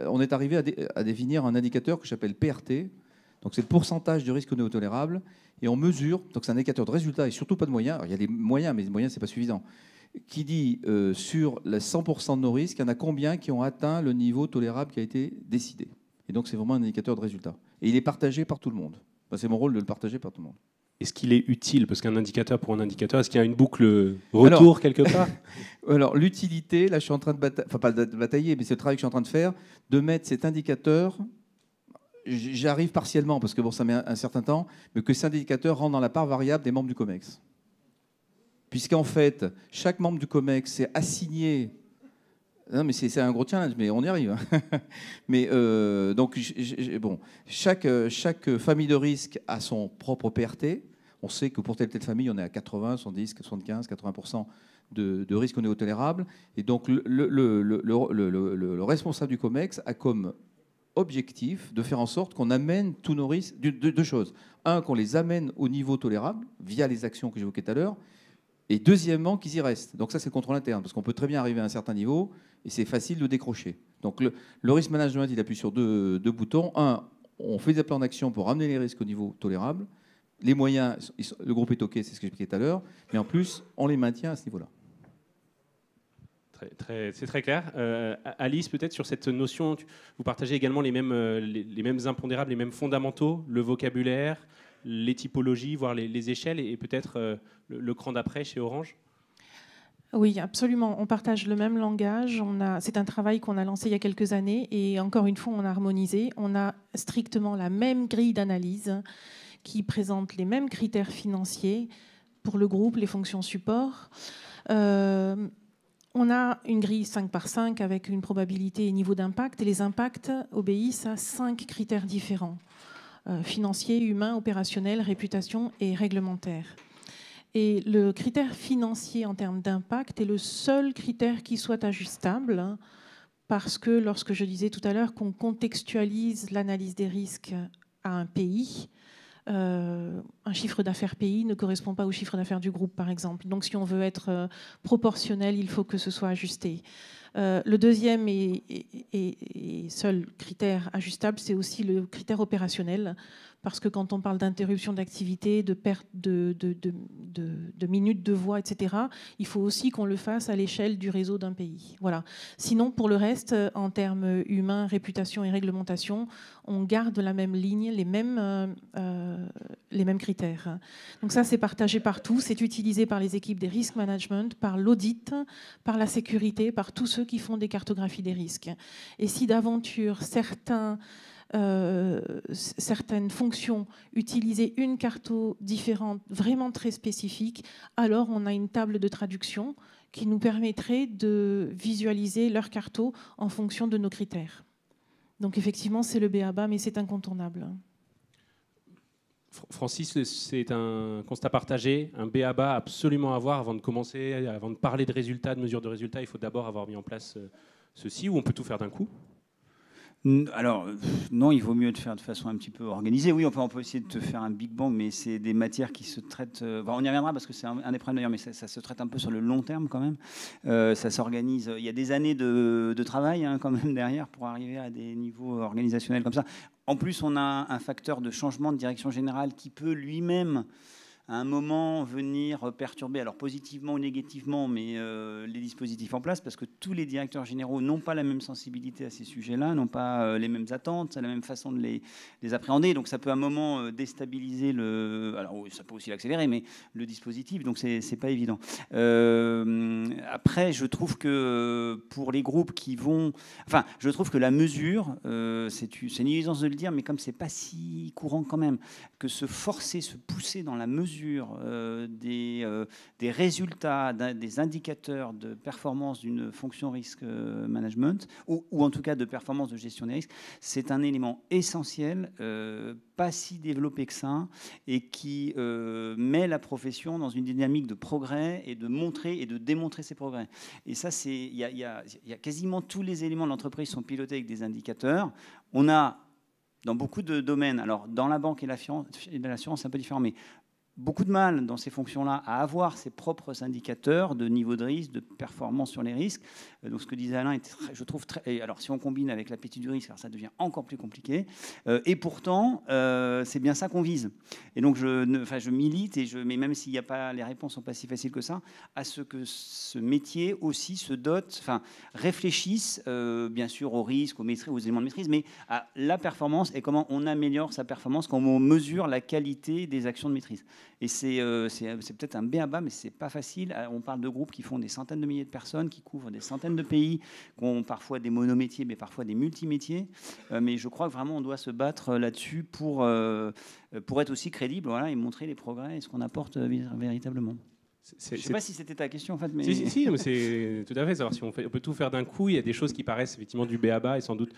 on est arrivé à définir un indicateur que j'appelle PRT. Donc, c'est le pourcentage de risque non tolérable. Et on mesure, donc c'est un indicateur de résultat et surtout pas de moyens. Alors, il y a des moyens, mais les moyens, ce n'est pas suffisant. Qui dit, sur les 100% de nos risques, il y en a combien qui ont atteint le niveau tolérable qui a été décidé? Et donc, c'est vraiment un indicateur de résultat. Et il est partagé par tout le monde. Enfin, c'est mon rôle de le partager par tout le monde. Est-ce qu'il est utile? Parce qu'un indicateur pour un indicateur, est-ce qu'il y a une boucle retour quelque part? Alors, l'utilité, là, je suis en train de batailler, enfin pas de batailler, mais c'est le travail que je suis en train de faire, de mettre cet indicateur, j'arrive partiellement, parce que bon, ça met un certain temps, mais que cet indicateur rentre dans la part variable des membres du COMEX. Puisqu'en fait, chaque membre du COMEX est assigné... Non, mais c'est un gros challenge, mais on y arrive. Mais donc, bon, chaque famille de risque a son propre PRT. On sait que pour telle famille, on est à 80, 70, 75, 80% de risque non tolérable. Et donc, le responsable du COMEX a comme objectif de faire en sorte qu'on amène tous nos risques, deux choses. Un, qu'on les amène au niveau tolérable via les actions que j'évoquais tout à l'heure. Et deuxièmement, qu'ils y restent. Donc ça, c'est le contrôle interne, parce qu'on peut très bien arriver à un certain niveau, et c'est facile de décrocher. Donc le risk management, il appuie sur deux boutons. Un, on fait des plans d'action pour ramener les risques au niveau tolérable. Les moyens, le groupe est OK, c'est ce que j'expliquais tout à l'heure. Mais en plus, on les maintient à ce niveau-là. C'est très clair. Alice, peut-être sur cette notion, vous partagez également les mêmes impondérables, les mêmes fondamentaux, le vocabulaire, les typologies, voire les échelles, et peut-être le cran d'après chez Orange? Oui, absolument. On partage le même langage. C'est un travail qu'on a lancé il y a quelques années et encore une fois, on a harmonisé. On a strictement la même grille d'analyse qui présente les mêmes critères financiers pour le groupe, les fonctions support. On a une grille 5 par 5 avec une probabilité et niveau d'impact. Et les impacts obéissent à 5 critères différents. Financier, humain, opérationnel, réputation et réglementaire. Et le critère financier en termes d'impact est le seul critère qui soit ajustable parce que lorsque je disais tout à l'heure qu'on contextualise l'analyse des risques à un pays, un chiffre d'affaires pays ne correspond pas au chiffre d'affaires du groupe, par exemple. Donc si on veut être proportionnel, il faut que ce soit ajusté. Le deuxième et seul critère ajustable, c'est aussi le critère opérationnel, parce que quand on parle d'interruption d'activité, de perte de minutes de voix, etc., il faut aussi qu'on le fasse à l'échelle du réseau d'un pays. Voilà. Sinon, pour le reste, en termes humains, réputation et réglementation, on garde la même ligne, les mêmes critères. Donc ça, c'est partagé partout, c'est utilisé par les équipes des risk management, par l'audit, par la sécurité, par tous ceux qui font des cartographies des risques. Et si d'aventure certaines fonctions utilisaient une carto différente, vraiment très spécifique, alors on a une table de traduction qui nous permettrait de visualiser leur carto en fonction de nos critères. Donc effectivement, c'est le b.a.-ba, mais c'est incontournable. Francis, c'est un constat partagé, un b.a.-ba absolument à avoir avant de commencer, avant de parler de résultats, de mesures de résultats, il faut d'abord avoir mis en place ceci, ou on peut tout faire d'un coup? Alors, non, il vaut mieux le faire de façon un petit peu organisée. Oui, on peut essayer de te faire un Big Bang, mais c'est des matières qui se traitent... on y reviendra parce que c'est un des problèmes d'ailleurs, mais ça se traite un peu sur le long terme quand même. Ça s'organise... Il y a des années de travail quand même derrière pour arriver à des niveaux organisationnels comme ça. En plus, on a un facteur de changement de direction générale qui peut lui-même... à un moment venir perturber, alors positivement ou négativement, mais les dispositifs en place, parce que tous les directeurs généraux n'ont pas la même sensibilité à ces sujets-là, n'ont pas les mêmes attentes, la même façon de les appréhender. Donc ça peut à un moment déstabiliser alors ça peut aussi l'accélérer, mais le dispositif, donc c'est pas évident. Après, je trouve que pour les groupes qui vont... Enfin, je trouve que la mesure, c'est une évidence de le dire, mais comme c'est pas si courant quand même, que se forcer, se pousser dans la mesure des résultats, des indicateurs de performance d'une fonction risk management, ou en tout cas de performance de gestion des risques, c'est un élément essentiel, pas si développé que ça, et qui met la profession dans une dynamique de progrès et de montrer et de démontrer ses progrès. Et ça, il y a quasiment tous les éléments de l'entreprise sont pilotés avec des indicateurs. On a dans beaucoup de domaines, alors dans la banque et l'assurance, c'est un peu différent, mais beaucoup de mal dans ces fonctions-là à avoir ses propres indicateurs de niveau de risque, de performance sur les risques. Donc ce que disait Alain, je trouve très... Et alors si on combine avec l'appétit du risque, alors ça devient encore plus compliqué. Et pourtant, c'est bien ça qu'on vise. Et donc je milite, mais même s'il n'y a pas, les réponses ne sont pas si faciles que ça, à ce que ce métier aussi se dote, réfléchisse bien sûr aux risques, aux éléments de maîtrise, mais à la performance et comment on améliore sa performance quand on mesure la qualité des actions de maîtrise. Et c'est peut-être un b.a.-ba, mais c'est pas facile. On parle de groupes qui font des centaines de milliers de personnes, qui couvrent des centaines de pays, qui ont parfois des monométiers, mais parfois des multimétiers. Mais je crois que vraiment on doit se battre là-dessus pour être aussi crédible, voilà, et montrer les progrès et ce qu'on apporte véritablement. Je ne sais pas si c'était ta question en fait. Mais... Si, mais c'est tout à fait. Savoir si on peut tout faire d'un coup. Il y a des choses qui paraissent effectivement du b.a.-ba et sans doute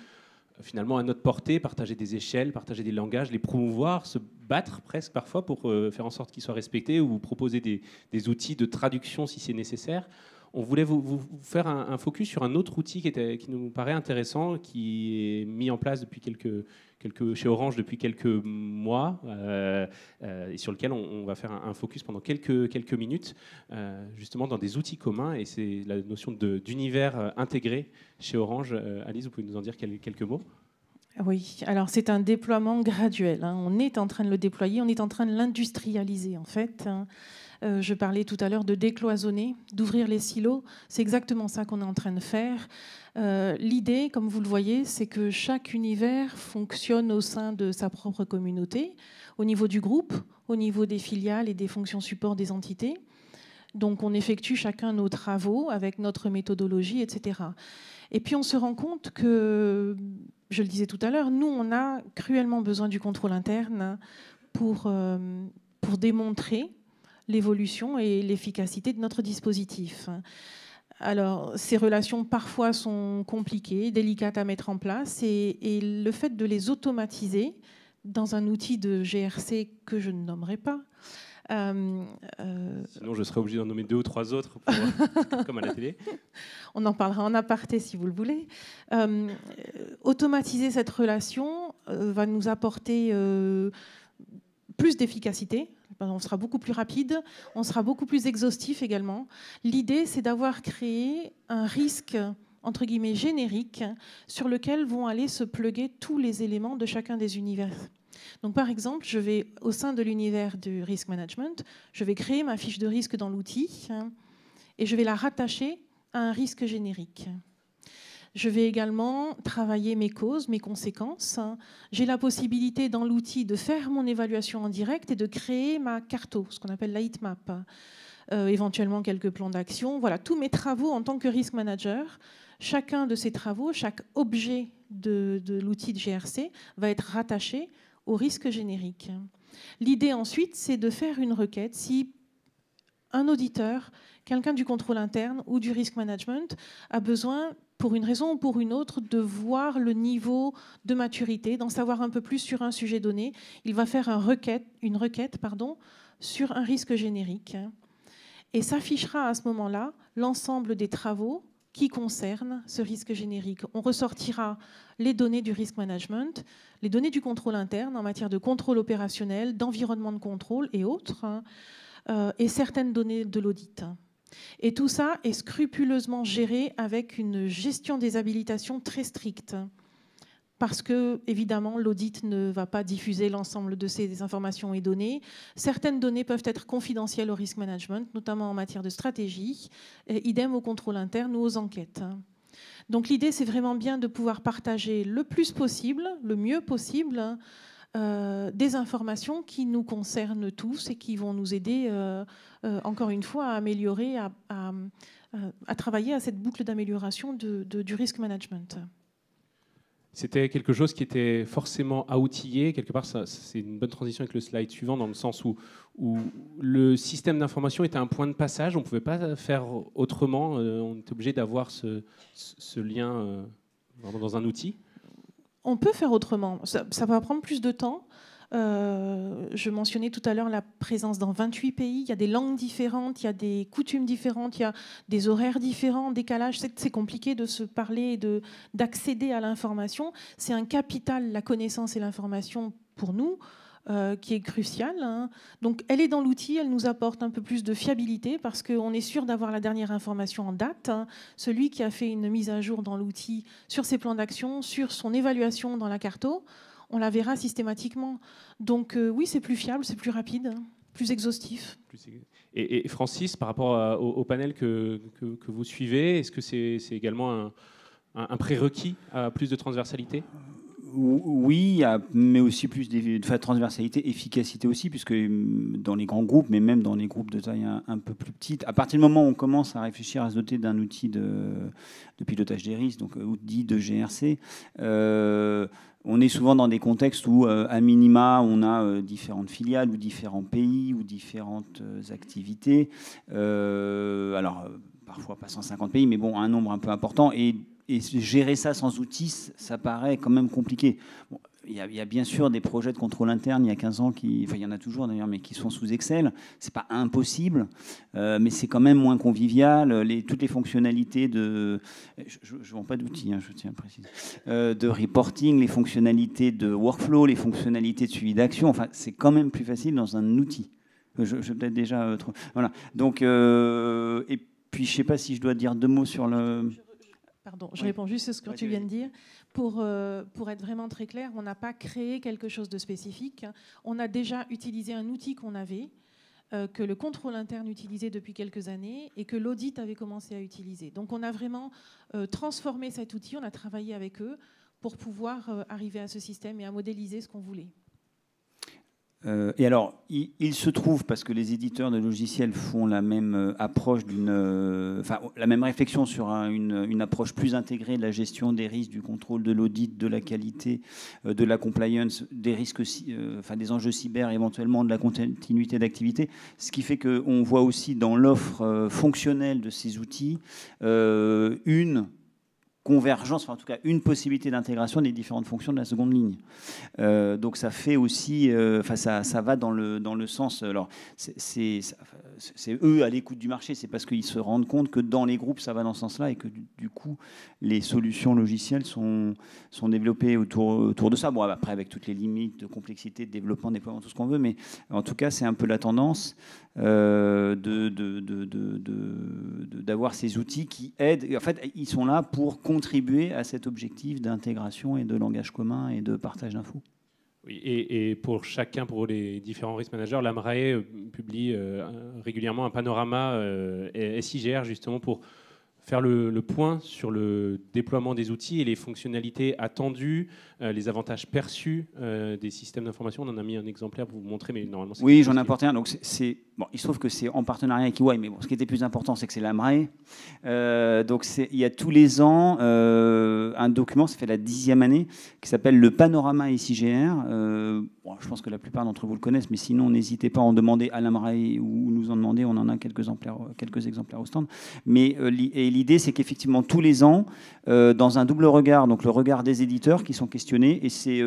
finalement à notre portée, partager des échelles, partager des langages, les promouvoir, se battre presque parfois pour faire en sorte qu'ils soient respectés ou proposer des outils de traduction si c'est nécessaire. On voulait vous faire un focus sur un autre outil qui nous paraît intéressant, qui est mis en place depuis chez Orange depuis quelques mois et sur lequel on va faire un focus pendant quelques minutes, justement dans des outils communs, et c'est la notion d'univers intégré chez Orange. Alice, vous pouvez nous en dire quelques mots? Oui, alors c'est un déploiement graduel. On est en train de le déployer, on est en train de l'industrialiser en fait. Je parlais tout à l'heure de décloisonner, d'ouvrir les silos. C'est exactement ça qu'on est en train de faire. L'idée, comme vous le voyez, c'est que chaque univers fonctionne au sein de sa propre communauté, au niveau du groupe, au niveau des filiales et des fonctions support des entités. Donc on effectue chacun nos travaux avec notre méthodologie, etc. Et puis on se rend compte que, je le disais tout à l'heure, nous on a cruellement besoin du contrôle interne pour démontrer l'évolution et l'efficacité de notre dispositif. Alors, ces relations parfois sont compliquées, délicates à mettre en place, et le fait de les automatiser dans un outil de GRC que je ne nommerai pas. Sinon, je serais obligé d'en nommer 2 ou 3 autres, comme à la télé. On en parlera en aparté si vous le voulez. Automatiser cette relation va nous apporter plus d'efficacité. On sera beaucoup plus rapide, on sera beaucoup plus exhaustif également. L'idée, c'est d'avoir créé un risque, entre guillemets, générique, sur lequel vont aller se pluguer tous les éléments de chacun des univers. Donc, par exemple, je vais, au sein de l'univers du risk management, je vais créer ma fiche de risque dans l'outil et je vais la rattacher à un risque générique. Je vais également travailler mes causes, mes conséquences. J'ai la possibilité dans l'outil de faire mon évaluation en direct et de créer ma carto, ce qu'on appelle la heatmap. Éventuellement quelques plans d'action. Voilà, tous mes travaux en tant que risk manager, chacun de ces travaux, chaque objet de l'outil de GRC va être rattaché au risque générique. L'idée ensuite, c'est de faire une requête si un auditeur, quelqu'un du contrôle interne ou du risk management a besoin, pour une raison ou pour une autre, de voir le niveau de maturité, d'en savoir un peu plus sur un sujet donné. Il va faire une requête sur un risque générique. Et s'affichera à ce moment-là l'ensemble des travaux qui concernent ce risque générique. On ressortira les données du risk management, les données du contrôle interne en matière de contrôle opérationnel, d'environnement de contrôle et autres, et certaines données de l'audit. Et tout ça est scrupuleusement géré avec une gestion des habilitations très stricte. Parce que, évidemment, l'audit ne va pas diffuser l'ensemble de ces informations et données. Certaines données peuvent être confidentielles au risk management, notamment en matière de stratégie, et idem au contrôle interne ou aux enquêtes. Donc l'idée, c'est vraiment bien de pouvoir partager le plus possible, le mieux possible, des informations qui nous concernent tous et qui vont nous aider, encore une fois, à améliorer, à travailler à cette boucle d'amélioration du risk management. C'était quelque chose qui était forcément à outiller. Quelque part, c'est une bonne transition avec le slide suivant, dans le sens où le système d'information était un point de passage. On ne pouvait pas faire autrement. On était obligé d'avoir ce lien vraiment dans un outil. On peut faire autrement. Ça va prendre plus de temps. Je mentionnais tout à l'heure la présence dans 28 pays. Il y a des langues différentes, il y a des coutumes différentes, il y a des horaires différents, décalage. C'est compliqué de se parler et d'accéder à l'information. C'est un capital, la connaissance et l'information pour nous, qui est crucial. Donc elle est dans l'outil, elle nous apporte un peu plus de fiabilité parce qu'on est sûr d'avoir la dernière information en date. Celui qui a fait une mise à jour dans l'outil sur ses plans d'action, sur son évaluation dans la carto, on la verra systématiquement. Donc oui, c'est plus fiable, c'est plus rapide, plus exhaustif. Et Francis, par rapport au panel que vous suivez, est-ce que c'est également un prérequis à plus de transversalité ? Oui, mais aussi plus de transversalité, efficacité aussi, puisque dans les grands groupes, mais même dans les groupes de taille un peu plus petite, à partir du moment où on commence à réfléchir à se doter d'un outil de pilotage des risques, donc outil de GRC, on est souvent dans des contextes où, à minima, on a différentes filiales ou différents pays ou différentes activités. Alors, parfois pas 150 pays, mais bon, un nombre un peu important. Et gérer ça sans outils, ça paraît quand même compliqué. Bon, il y a bien sûr des projets de contrôle interne il y a 15 ans, il y en a toujours d'ailleurs, mais qui sont sous Excel. C'est pas impossible, mais c'est quand même moins convivial. Toutes les fonctionnalités je ne vends pas d'outils, je tiens à le préciser, de reporting, les fonctionnalités de workflow, les fonctionnalités de suivi d'action, enfin, c'est quand même plus facile dans un outil. Je vais peut-être déjà... voilà. Donc, et puis, je ne sais pas si je dois dire 2 mots sur le... Pardon, je réponds juste à ce que tu viens de dire. Pour être vraiment très clair, on n'a pas créé quelque chose de spécifique. On a déjà utilisé un outil qu'on avait, que le contrôle interne utilisait depuis quelques années et que l'audit avait commencé à utiliser. Donc on a vraiment transformé cet outil, on a travaillé avec eux pour pouvoir arriver à ce système et à modéliser ce qu'on voulait. Et alors, il se trouve, parce que les éditeurs de logiciels font la même approche la même réflexion sur une approche plus intégrée de la gestion des risques, du contrôle de l'audit, de la qualité, de la compliance, des risques, des enjeux cyber, éventuellement de la continuité d'activité. Ce qui fait qu'on voit aussi dans l'offre fonctionnelle de ces outils une convergence, enfin en tout cas une possibilité d'intégration des différentes fonctions de la seconde ligne. Donc ça fait aussi, ça va dans le sens. Alors c'est eux à l'écoute du marché, c'est parce qu'ils se rendent compte que dans les groupes ça va dans ce sens-là et que du coup les solutions logicielles sont développées autour de ça. Bon, après avec toutes les limites de complexité, de développement, déploiement, tout ce qu'on veut, mais en tout cas c'est un peu la tendance d'avoir ces outils qui aident. En fait, ils sont là pour contribuer à cet objectif d'intégration et de langage commun et de partage d'infos. Oui, et pour les différents risk managers, l'AMRAE publie régulièrement un panorama SIGR justement pour faire le point sur le déploiement des outils et les fonctionnalités attendues, les avantages perçus des systèmes d'information. On en a mis un exemplaire pour vous montrer, mais normalement c'est... Oui, j'en ai apporté un. Donc bon, il se trouve que c'est en partenariat avec EY, mais bon, ce qui était plus important, c'est que c'est l'AMRAE. Donc il y a tous les ans un document, ça fait la 10e année, qui s'appelle le Panorama SIGR. Bon, je pense que la plupart d'entre vous le connaissent, mais sinon, n'hésitez pas à en demander à l'AMRAE ou nous en demander. On en a quelques exemplaires au stand. Mais l'idée, c'est qu'effectivement, tous les ans, dans un double regard, donc le regard des éditeurs qui sont questionnés, et c'est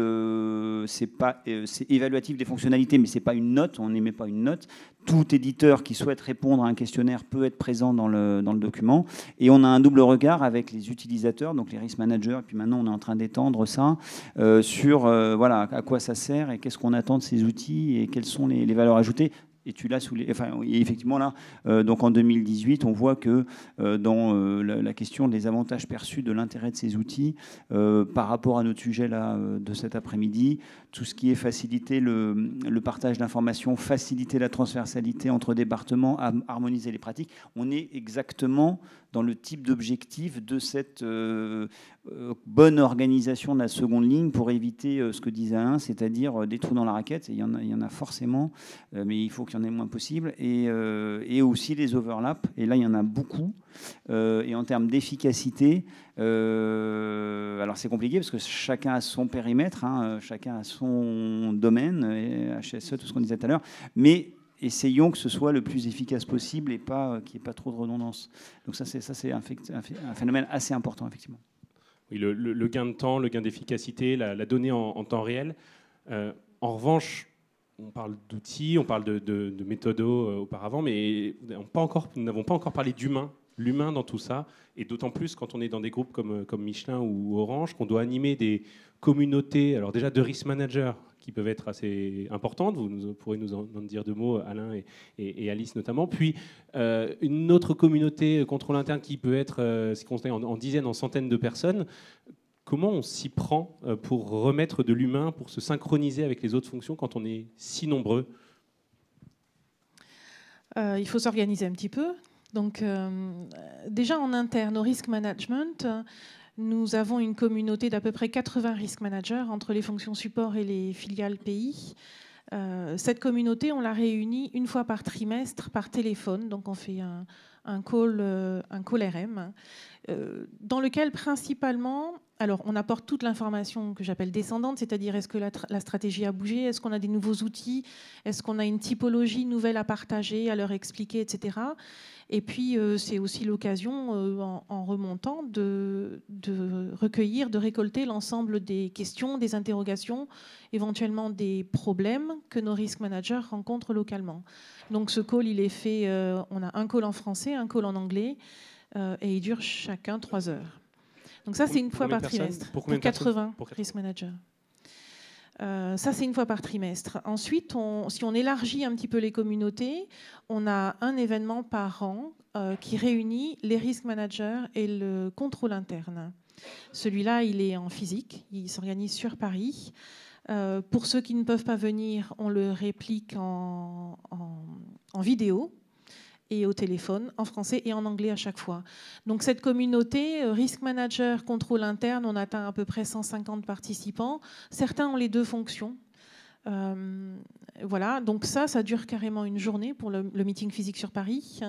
évaluatif des fonctionnalités, mais c'est pas une note, on n'émet pas une note. Tout éditeur qui souhaite répondre à un questionnaire peut être présent dans le document. Et on a un double regard avec les utilisateurs, donc les risk managers. Et puis maintenant, on est en train d'étendre ça sur voilà, à quoi ça sert et qu'est-ce qu'on attend de ces outils et quelles sont les valeurs ajoutées. Et tu l'as effectivement là, donc en 2018, on voit que dans la question des avantages perçus de l'intérêt de ces outils, par rapport à notre sujet là de cet après-midi, tout ce qui est faciliter le partage d'informations, faciliter la transversalité entre départements, harmoniser les pratiques, on est exactement dans le type d'objectif de cette bonne organisation de la seconde ligne pour éviter ce que disait Alain, c'est-à-dire des trous dans la raquette. Et il y en a forcément, mais il faut qu'il y en ait le moins possible. Et aussi les overlaps. Et là, il y en a beaucoup. Et en termes d'efficacité, alors c'est compliqué parce que chacun a son périmètre, hein, chacun a son domaine, HSE, tout ce qu'on disait tout à l'heure. Mais essayons que ce soit le plus efficace possible et pas qu'il n'y ait pas trop de redondance. Donc ça c'est un phénomène assez important, effectivement. Oui, le gain de temps, le gain d'efficacité, la donnée en temps réel. En revanche, on parle d'outils, on parle de méthodos auparavant, mais nous n'avons pas encore parlé d'humain. L'humain dans tout ça, et d'autant plus quand on est dans des groupes comme Michelin ou Orange, qu'on doit animer des communautés, alors déjà de risk managers, qui peuvent être assez importantes, vous pourrez nous en dire deux mots, Alain et Alice notamment, puis une autre communauté contrôle interne qui peut être en dizaines, en centaines de personnes. Comment on s'y prend pour remettre de l'humain, pour se synchroniser avec les autres fonctions quand on est si nombreux? Il faut s'organiser un petit peu. Donc, déjà en interne, au risk management, nous avons une communauté d'à peu près 80 risk managers entre les fonctions support et les filiales pays. Cette communauté, on la réunit une fois par trimestre par téléphone. Donc, on fait un call RM, dans lequel principalement, alors on apporte toute l'information que j'appelle descendante, c'est-à-dire est-ce que la stratégie a bougé, est-ce qu'on a des nouveaux outils, est-ce qu'on a une typologie nouvelle à partager, à leur expliquer, etc. Et puis c'est aussi l'occasion, en remontant, de recueillir, de récolter l'ensemble des questions, des interrogations, éventuellement des problèmes que nos risk managers rencontrent localement. Donc ce call, il est fait, on a un call en français, un call en anglais, et ils durent chacun 3 heures. Donc ça, c'est une fois par trimestre, pour 80 risk managers. Ça, c'est une fois par trimestre. Ensuite, si on élargit un petit peu les communautés, on a un événement par an qui réunit les risk managers et le contrôle interne. Celui-là, il est en physique, il s'organise sur Paris. Pour ceux qui ne peuvent pas venir, on le réplique en vidéo et au téléphone, en français et en anglais à chaque fois. Donc cette communauté, risk manager, contrôle interne, on atteint à peu près 150 participants. Certains ont les deux fonctions. Voilà, donc ça dure carrément une journée pour le meeting physique sur Paris.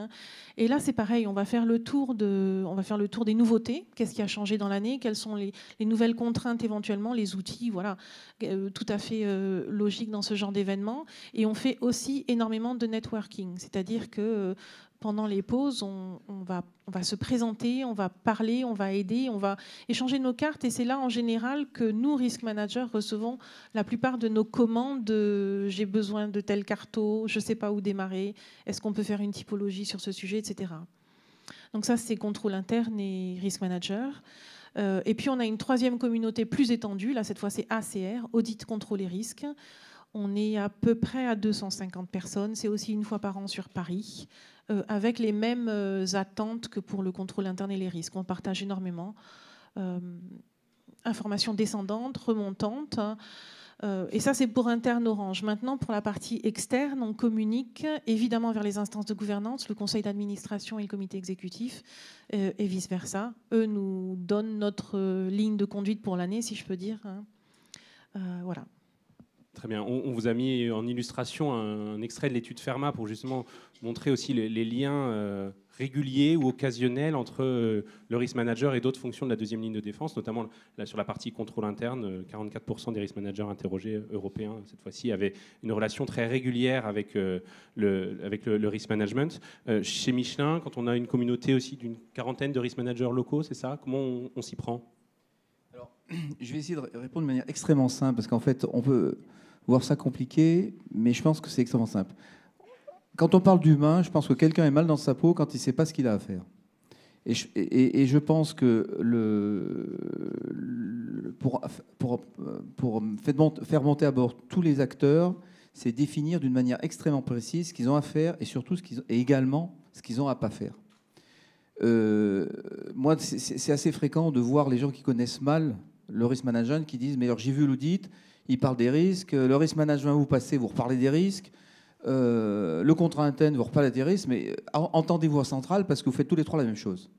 Et là, c'est pareil, on va faire le tour des nouveautés. Qu'est-ce qui a changé dans l'année? Quelles sont les nouvelles contraintes éventuellement, les outils, voilà, tout à fait logique dans ce genre d'événement. Et on fait aussi énormément de networking, c'est-à-dire que pendant les pauses, on va se présenter, on va parler, on va aider, on va échanger nos cartes. Et c'est là, en général, que nous, risk managers, recevons la plupart de nos commandes de « j'ai besoin de tel carto, je ne sais pas où démarrer, est-ce qu'on peut faire une typologie sur ce sujet ?» etc. Donc ça, c'est contrôle interne et risk manager. Et puis, on a une troisième communauté plus étendue. Là, cette fois, c'est ACR, audit, contrôle et risque. On est à peu près à 250 personnes. C'est aussi une fois par an sur Paris, avec les mêmes attentes que pour le contrôle interne et les risques. On partage énormément. information descendante, remontante. Et ça, c'est pour interne Orange. Maintenant, pour la partie externe, on communique évidemment vers les instances de gouvernance, le conseil d'administration et le comité exécutif, et vice-versa. Eux nous donnent notre ligne de conduite pour l'année, si je peux dire. Voilà. Très bien. On vous a mis en illustration un extrait de l'étude Fermat pour justement montrer aussi les liens réguliers ou occasionnels entre le risk manager et d'autres fonctions de la deuxième ligne de défense, notamment là, sur la partie contrôle interne. 44% des risk managers interrogés européens, cette fois-ci, avaient une relation très régulière avec le risk management. Chez Michelin, quand on a une communauté aussi d'une quarantaine de risk managers locaux, c'est ça? Comment on s'y prend? Alors, je vais essayer de répondre de manière extrêmement simple, parce qu'en fait, on peut voir ça compliqué, mais je pense que c'est extrêmement simple. Quand on parle d'humain, je pense que quelqu'un est mal dans sa peau quand il ne sait pas ce qu'il a à faire. Et je pense que pour faire monter à bord tous les acteurs, c'est définir d'une manière extrêmement précise ce qu'ils ont à faire et surtout et également ce qu'ils ont à ne pas faire. Moi, c'est assez fréquent de voir les gens qui connaissent mal le risk management qui disent « mais alors j'ai vu l'audit, il parle des risques, le risk management vous passez, vous reparlez des risques, le contrat interne vous reparlez des risques, mais entendez-vous à Centrale parce que vous faites tous les trois la même chose ».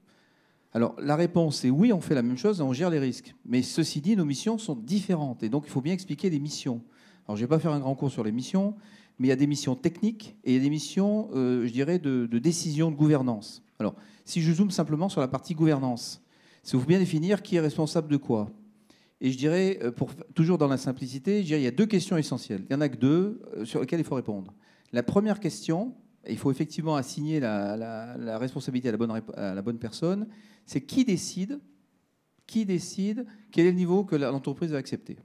Alors la réponse est oui, on fait la même chose et on gère les risques. Mais ceci dit, nos missions sont différentes et donc il faut bien expliquer les missions. Alors je ne vais pas faire un grand cours sur les missions, mais il y a des missions techniques et il y a des missions, je dirais, de décision, de gouvernance. Alors, si je zoome simplement sur la partie gouvernance, il faut bien définir qui est responsable de quoi. Et je dirais, toujours dans la simplicité, je dirais, il y a deux questions essentielles. Il n'y en a que deux sur lesquelles il faut répondre. La première question, il faut effectivement assigner la responsabilité à la bonne personne, c'est qui décide quel est le niveau que l'entreprise va accepter.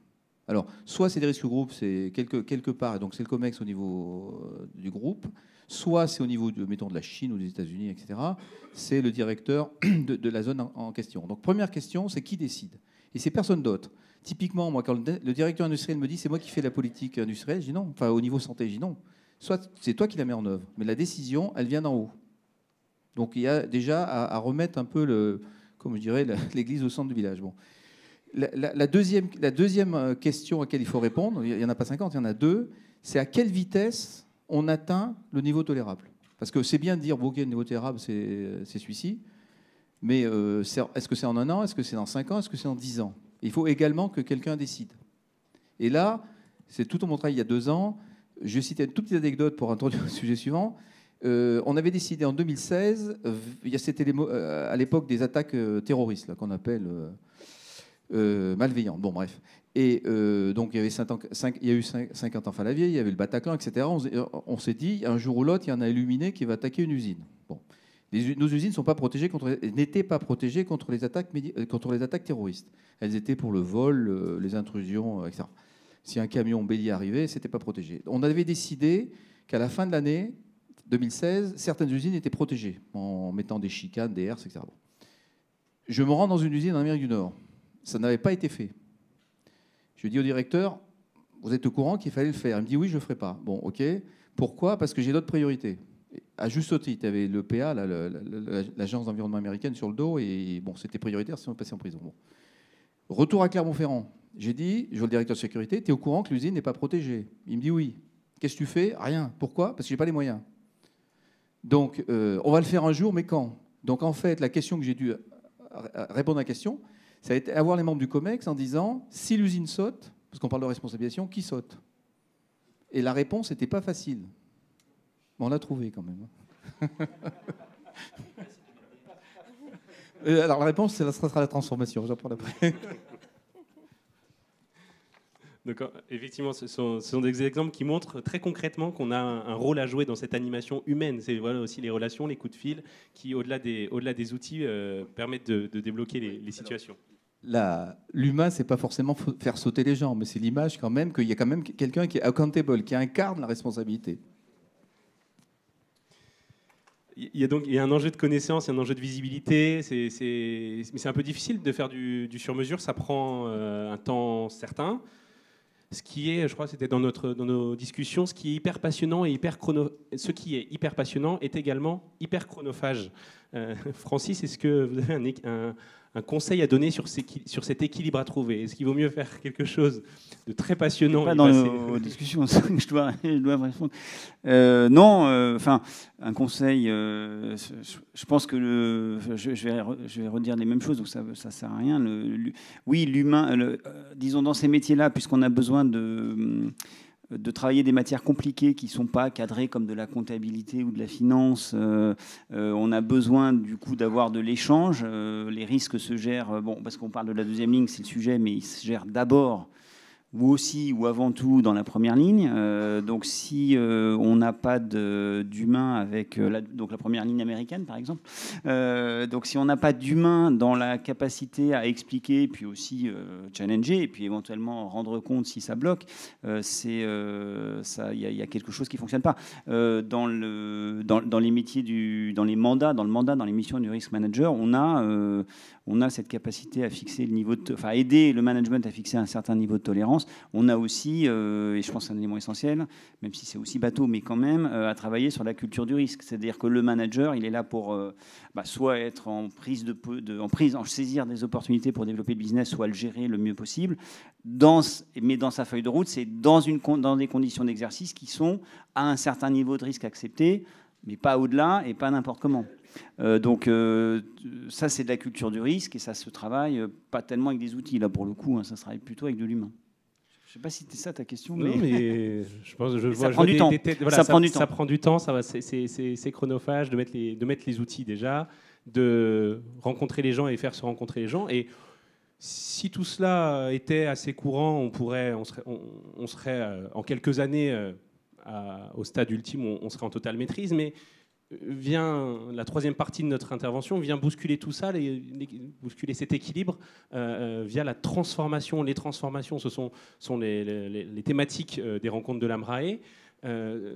Alors, soit c'est des risques groupes, c'est quelque part, et donc c'est le COMEX au niveau du groupe, soit c'est au niveau mettons, de la Chine ou des États-Unis, etc. C'est le directeur de la zone en question. Donc, première question, c'est qui décide. Et c'est personne d'autre. Typiquement, moi, quand le directeur industriel me dit c'est moi qui fais la politique industrielle, je dis non. Enfin, au niveau santé, je dis non. Soit c'est toi qui la mets en œuvre, mais la décision, elle vient d'en haut. Donc, il y a déjà à remettre un peu, comme je dirais, l'église au centre du village. Bon. La deuxième question à laquelle il faut répondre, il n'y en a pas 50, il y en a deux, c'est à quelle vitesse on atteint le niveau tolérable. Parce que c'est bien de dire, bon, ok, le niveau tolérable, c'est celui-ci, mais est-ce que c'est en 1 an, est-ce que c'est dans 5 ans, est-ce que c'est en 10 ans? Il faut également que quelqu'un décide. Et là, c'est tout mon travail il y a 2 ans. Je vais citer une toute petite anecdote pour introduire le sujet suivant. On avait décidé en 2016, c'était à l'époque des attaques terroristes, qu'on appelle malveillantes. Bon, bref. Et donc, il y a eu 50 enfants à la vieille, il y avait le Bataclan, etc. On s'est dit, un jour ou l'autre, il y en a illuminé qui va attaquer une usine. Bon. Nos usines n'étaient pas protégées contre les attaques terroristes. Elles étaient pour le vol, les intrusions, etc. Si un camion bélier arrivait, ce n'était pas protégé. On avait décidé qu'à la fin de l'année 2016, certaines usines étaient protégées en mettant des chicanes, des herses, etc. Bon. Je me rends dans une usine en Amérique du Nord. Ça n'avait pas été fait. Je dis au directeur, vous êtes au courant qu'il fallait le faire? Il me dit oui, je ne le ferai pas. Bon, ok. Pourquoi? Parce que j'ai d'autres priorités. À juste titre, il y avait l'EPA, l'agence d'environnement américaine, sur le dos, et bon, c'était prioritaire, sinon on passait en prison. Bon. Retour à Clermont-Ferrand. J'ai dit, je vois le directeur de sécurité, tu es au courant que l'usine n'est pas protégée? Il me dit oui. Qu'est-ce que tu fais? Rien. Pourquoi? Parce que je n'ai pas les moyens. Donc, on va le faire un jour, mais quand? Donc, en fait, la question que j'ai dû répondre à la question, ça a été avoir les membres du COMEX en disant, si l'usine saute, parce qu'on parle de responsabilisation, qui saute? Et la réponse n'était pas facile. On l'a trouvé quand même. Alors la réponse, ça sera la transformation. J'en parle après. Donc, effectivement, ce sont des exemples qui montrent très concrètement qu'on a un rôle à jouer dans cette animation humaine. C'est voilà, aussi les relations, les coups de fil, qui, au-delà des outils, permettent de débloquer les situations. L'humain, c'est pas forcément faire sauter les gens, mais c'est l'image quand même qu'il y a quand même quelqu'un qui est accountable, qui incarne la responsabilité. Il y a un enjeu de connaissance, il y a un enjeu de visibilité. Mais c'est un peu difficile de faire du sur-mesure. Ça prend un temps certain. Ce qui est, je crois, c'était dans nos discussions, ce qui est hyper passionnant et ce qui est hyper passionnant est également hyper chronophage. Francis, est-ce que vous avez un conseil à donner sur cet équilibre à trouver? Est-ce qu'il vaut mieux faire quelque chose de très passionnant? Pas dans nos discussions, je dois répondre. Non, enfin, un conseil, je pense que je vais redire les mêmes choses, donc ça ne sert à rien. Oui, l'humain, disons dans ces métiers-là, puisqu'on a besoin de travailler des matières compliquées qui ne sont pas cadrées comme de la comptabilité ou de la finance. On a besoin du coup d'avoir de l'échange. Les risques se gèrent, bon, parce qu'on parle de la deuxième ligne, c'est le sujet, mais ils se gèrent d'abord ou aussi ou avant tout dans la première ligne. Donc si on n'a pas d'humain avec donc la première ligne américaine par exemple, donc si on n'a pas d'humain dans la capacité à expliquer, puis aussi challenger, et puis éventuellement rendre compte si ça bloque, il y a quelque chose qui ne fonctionne pas. Dans les métiers dans les mandats, dans les missions du risk manager, on a cette capacité à fixer le niveau enfin aider le management à fixer un certain niveau de tolérance. On a aussi, et je pense que c'est un élément essentiel, même si c'est aussi bateau, mais quand même, à travailler sur la culture du risque. C'est-à-dire que le manager, il est là pour soit être en saisir des opportunités pour développer le business, soit le gérer le mieux possible. Mais dans sa feuille de route, c'est dans des conditions d'exercice qui sont à un certain niveau de risque accepté, mais pas au-delà et pas n'importe comment. Donc ça, c'est de la culture du risque et ça se travaille pas tellement avec des outils, là, pour le coup, hein, ça se travaille plutôt avec de l'humain. Je ne sais pas si c'était ça ta question. Non, mais je pense que ça prend du temps. Voilà, ça prend du temps, c'est chronophage de mettre les outils déjà, de rencontrer les gens et faire se rencontrer les gens. Et si tout cela était assez courant, on serait en quelques années au stade ultime, on serait en totale maîtrise. Mais vient la troisième partie de notre intervention, vient bousculer tout ça, bousculer cet équilibre via la transformation. Les transformations, ce sont les thématiques des rencontres de l'AMRAE.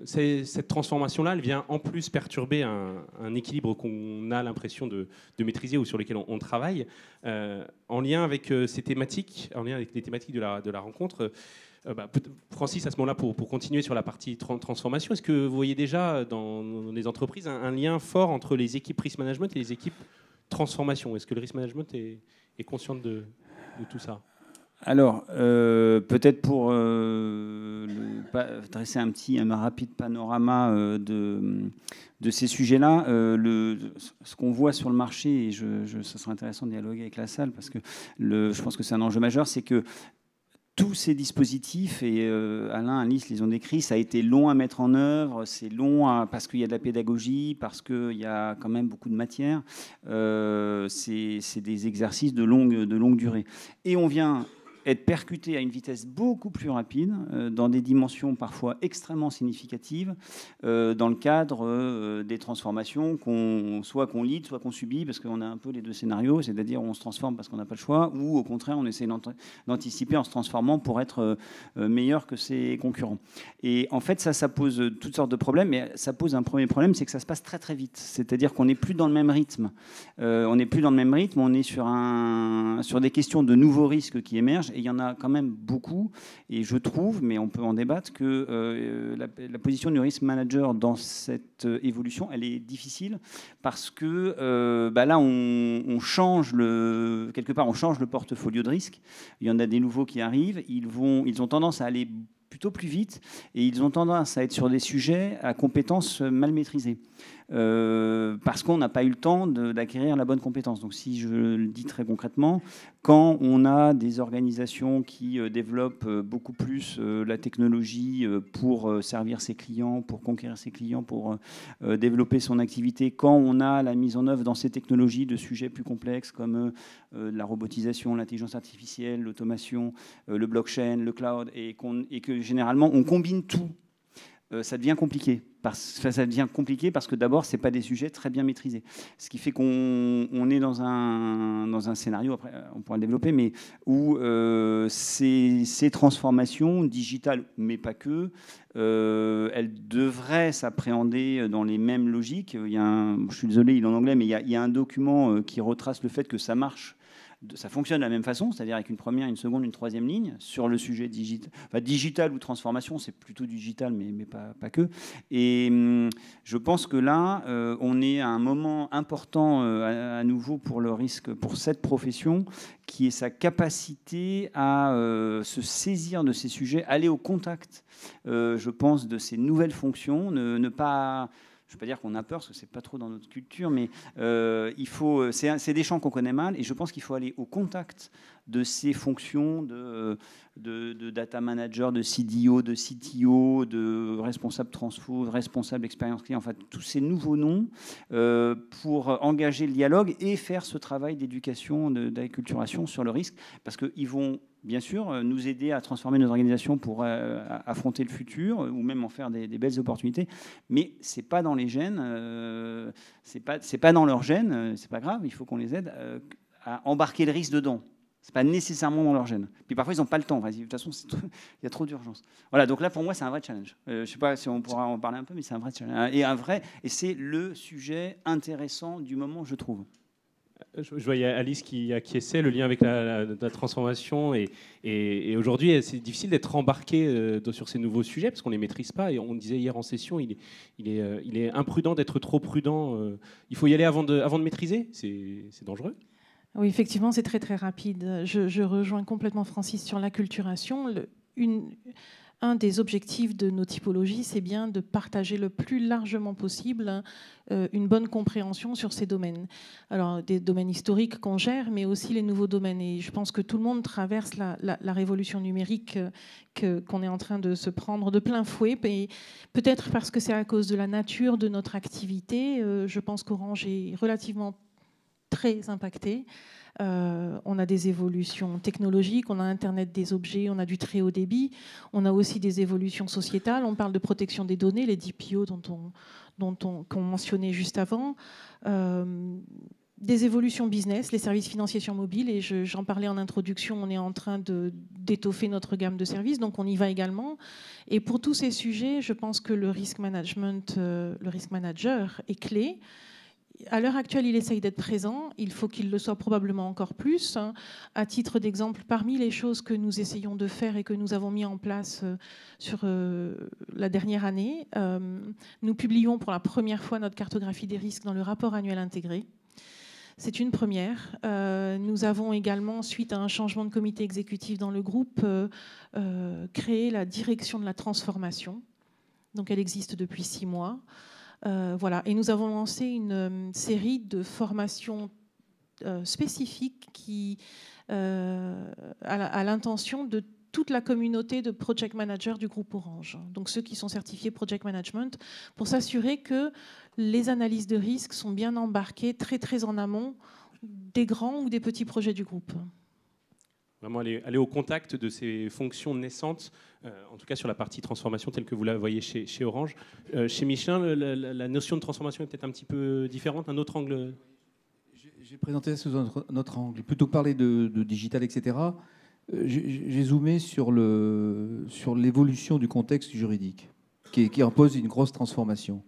Cette transformation-là, elle vient en plus perturber un équilibre qu'on a l'impression de maîtriser ou sur lequel on travaille. En lien avec ces thématiques, en lien avec les thématiques de la rencontre, Francis, à ce moment-là, pour continuer sur la partie transformation, est-ce que vous voyez déjà dans les entreprises un lien fort entre les équipes risk management et les équipes transformation? Est-ce que le risk management est conscient de tout ça? Alors, peut-être pour dresser un rapide panorama de ces sujets-là, ce qu'on voit sur le marché, et ça serait intéressant de dialoguer avec la salle, parce que je pense que c'est un enjeu majeur, c'est que tous ces dispositifs, et Alain, Alice les ont décrits, ça a été long à mettre en œuvre, c'est long parce qu'il y a de la pédagogie, parce qu'il y a quand même beaucoup de matière. C'est des exercices de longue durée. Et on vient être percuté à une vitesse beaucoup plus rapide, dans des dimensions parfois extrêmement significatives, dans le cadre des transformations soit qu'on lead, soit qu'on subit, parce qu'on a un peu les deux scénarios, c'est-à-dire on se transforme parce qu'on n'a pas le choix, ou au contraire on essaie d'anticiper en se transformant pour être meilleur que ses concurrents. Et en fait ça pose toutes sortes de problèmes, mais ça pose un premier problème, c'est que ça se passe très très vite, c'est-à-dire qu'on n'est plus dans le même rythme. On est sur des questions de nouveaux risques qui émergent, et il y en a quand même beaucoup, et je trouve, mais on peut en débattre, que la position du risk manager dans cette évolution, elle est difficile, parce que là, on change quelque part, on change le portfolio de risque. Il y en a des nouveaux qui arrivent, ils ont tendance à aller plutôt plus vite, et ils ont tendance à être sur des sujets à compétences mal maîtrisées. Parce qu'on n'a pas eu le temps d'acquérir la bonne compétence. Donc si je le dis très concrètement, quand on a des organisations qui développent beaucoup plus la technologie pour servir ses clients, pour conquérir ses clients, pour développer son activité, quand on a la mise en œuvre dans ces technologies de sujets plus complexes comme la robotisation, l'intelligence artificielle, l'automation, le blockchain, le cloud, et que généralement on combine tout, ça devient compliqué. Ça devient compliqué parce que d'abord, ce n'est pas des sujets très bien maîtrisés. Ce qui fait qu'on est dans un scénario, après on pourra le développer, mais où ces transformations digitales, mais pas que, elles devraient s'appréhender dans les mêmes logiques. Je suis désolé, il est en anglais, mais il y a un document qui retrace le fait que ça marche ça fonctionne de la même façon, c'est-à-dire avec une première, une seconde, une troisième ligne sur le sujet digital ou transformation, c'est plutôt digital, mais pas que. Et je pense que là, on est à un moment important à nouveau pour le risque, pour cette profession, qui est sa capacité à se saisir de ces sujets, aller au contact, je pense, de ces nouvelles fonctions, ne pas... Je ne veux pas dire qu'on a peur, parce que ce n'est pas trop dans notre culture, mais c'est des champs qu'on connaît mal, et je pense qu'il faut aller au contact de ces fonctions de data manager, de CDO, de CTO, de responsable transfo, de responsable expérience client, enfin tous ces nouveaux noms pour engager le dialogue et faire ce travail d'éducation, d'acculturation sur le risque, parce qu'ils vont bien sûr nous aider à transformer nos organisations pour affronter le futur ou même en faire des belles opportunités, mais c'est pas dans les gènes, c'est pas dans leurs gènes, c'est pas grave, il faut qu'on les aide à embarquer le risque dedans. C'est pas nécessairement dans leur gène. Puis parfois, ils n'ont pas le temps. De toute façon, il y a trop d'urgence. Voilà, donc là, pour moi, c'est un vrai challenge. Je ne sais pas si on pourra en parler un peu, mais c'est un vrai challenge. Et c'est le sujet intéressant du moment, je trouve. Je voyais Alice qui acquiesçait, le lien avec la transformation. Et aujourd'hui, c'est difficile d'être embarqué sur ces nouveaux sujets parce qu'on ne les maîtrise pas. Et on disait hier en session, il est imprudent d'être trop prudent. Il faut y aller avant de maîtriser. C'est dangereux. Oui, effectivement, c'est très très rapide. Je rejoins complètement Francis sur l'acculturation. Un des objectifs de nos typologies, c'est bien de partager le plus largement possible une bonne compréhension sur ces domaines. Alors, des domaines historiques qu'on gère, mais aussi les nouveaux domaines. Et je pense que tout le monde traverse la révolution numérique qu'on est en train de se prendre de plein fouet. Et peut-être parce que c'est à cause de la nature de notre activité. Je pense qu'Orange est relativement très impacté. On a des évolutions technologiques, on a Internet des objets, on a du très haut débit, on a aussi des évolutions sociétales. On parle de protection des données, les DPO qu'on mentionnait juste avant. Des évolutions business, les services financiers sur mobile, et j'en parlais en introduction, on est en train d'étoffer notre gamme de services, donc on y va également. Et pour tous ces sujets, je pense que le risk management, le risk manager est clé. À l'heure actuelle, il essaye d'être présent. Il faut qu'il le soit probablement encore plus. À titre d'exemple, parmi les choses que nous essayons de faire et que nous avons mis en place sur la dernière année, nous publions pour la première fois notre cartographie des risques dans le rapport annuel intégré. C'est une première. Nous avons également, suite à un changement de comité exécutif dans le groupe, créé la direction de la transformation. Donc elle existe depuis 6 mois. Voilà. Et nous avons lancé une série de formations spécifiques qui à l'intention de toute la communauté de project managers du groupe Orange, donc ceux qui sont certifiés project management, pour s'assurer que les analyses de risque sont bien embarquées très très en amont des grands ou des petits projets du groupe. Vraiment aller au contact de ces fonctions naissantes, en tout cas sur la partie transformation telle que vous la voyez chez Orange. Chez Michelin, la notion de transformation est peut-être un petit peu différente, un autre angle. J'ai présenté ça sous un autre angle. Plutôt que parler de digital, etc., j'ai zoomé sur l'évolution du contexte juridique, qui impose une grosse transformation.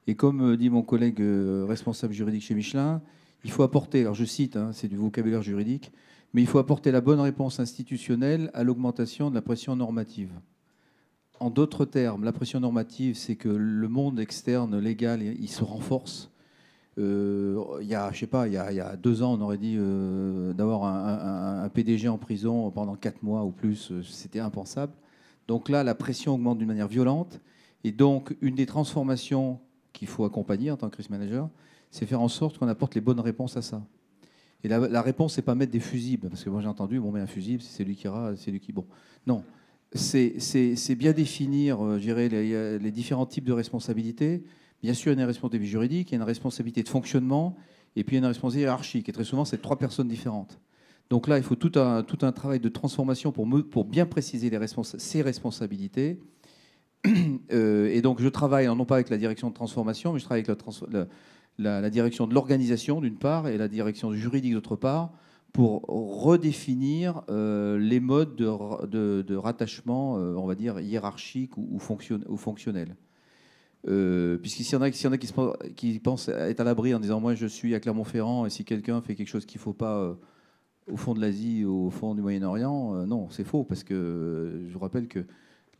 Et comme dit mon collègue responsable juridique chez Michelin, il faut apporter, alors je cite, c'est du vocabulaire juridique, mais il faut apporter la bonne réponse institutionnelle à l'augmentation de la pression normative. En d'autres termes, la pression normative, c'est que le monde externe, légal, il se renforce. Il y a 2 ans, on aurait dit d'avoir un PDG en prison pendant 4 mois ou plus, c'était impensable. Donc là, la pression augmente d'une manière violente. Et donc, une des transformations qu'il faut accompagner en tant que risk manager, c'est faire en sorte qu'on apporte les bonnes réponses à ça. Et la réponse, c'est pas mettre des fusibles, parce que moi j'ai entendu, on met un fusible, c'est lui qui rate, c'est lui qui... Bon, non, c'est bien définir, je dirais, les différents types de responsabilités. Bien sûr, il y a une responsabilité juridique, il y a une responsabilité de fonctionnement, et puis il y a une responsabilité hiérarchique. Et très souvent, c'est 3 personnes différentes. Donc là, il faut tout un travail de transformation pour bien préciser ces responsabilités. Et donc, je travaille non pas avec la direction de transformation, mais je travaille avec la direction de l'organisation d'une part et la direction du juridique d'autre part pour redéfinir les modes de rattachement, on va dire, hiérarchiques ou fonctionnels. Puisqu'il y en a qui pensent être à l'abri en disant « moi je suis à Clermont-Ferrand et si quelqu'un fait quelque chose qu'il ne faut pas, au fond de l'Asie, au fond du Moyen-Orient, non, c'est faux, parce que je vous rappelle que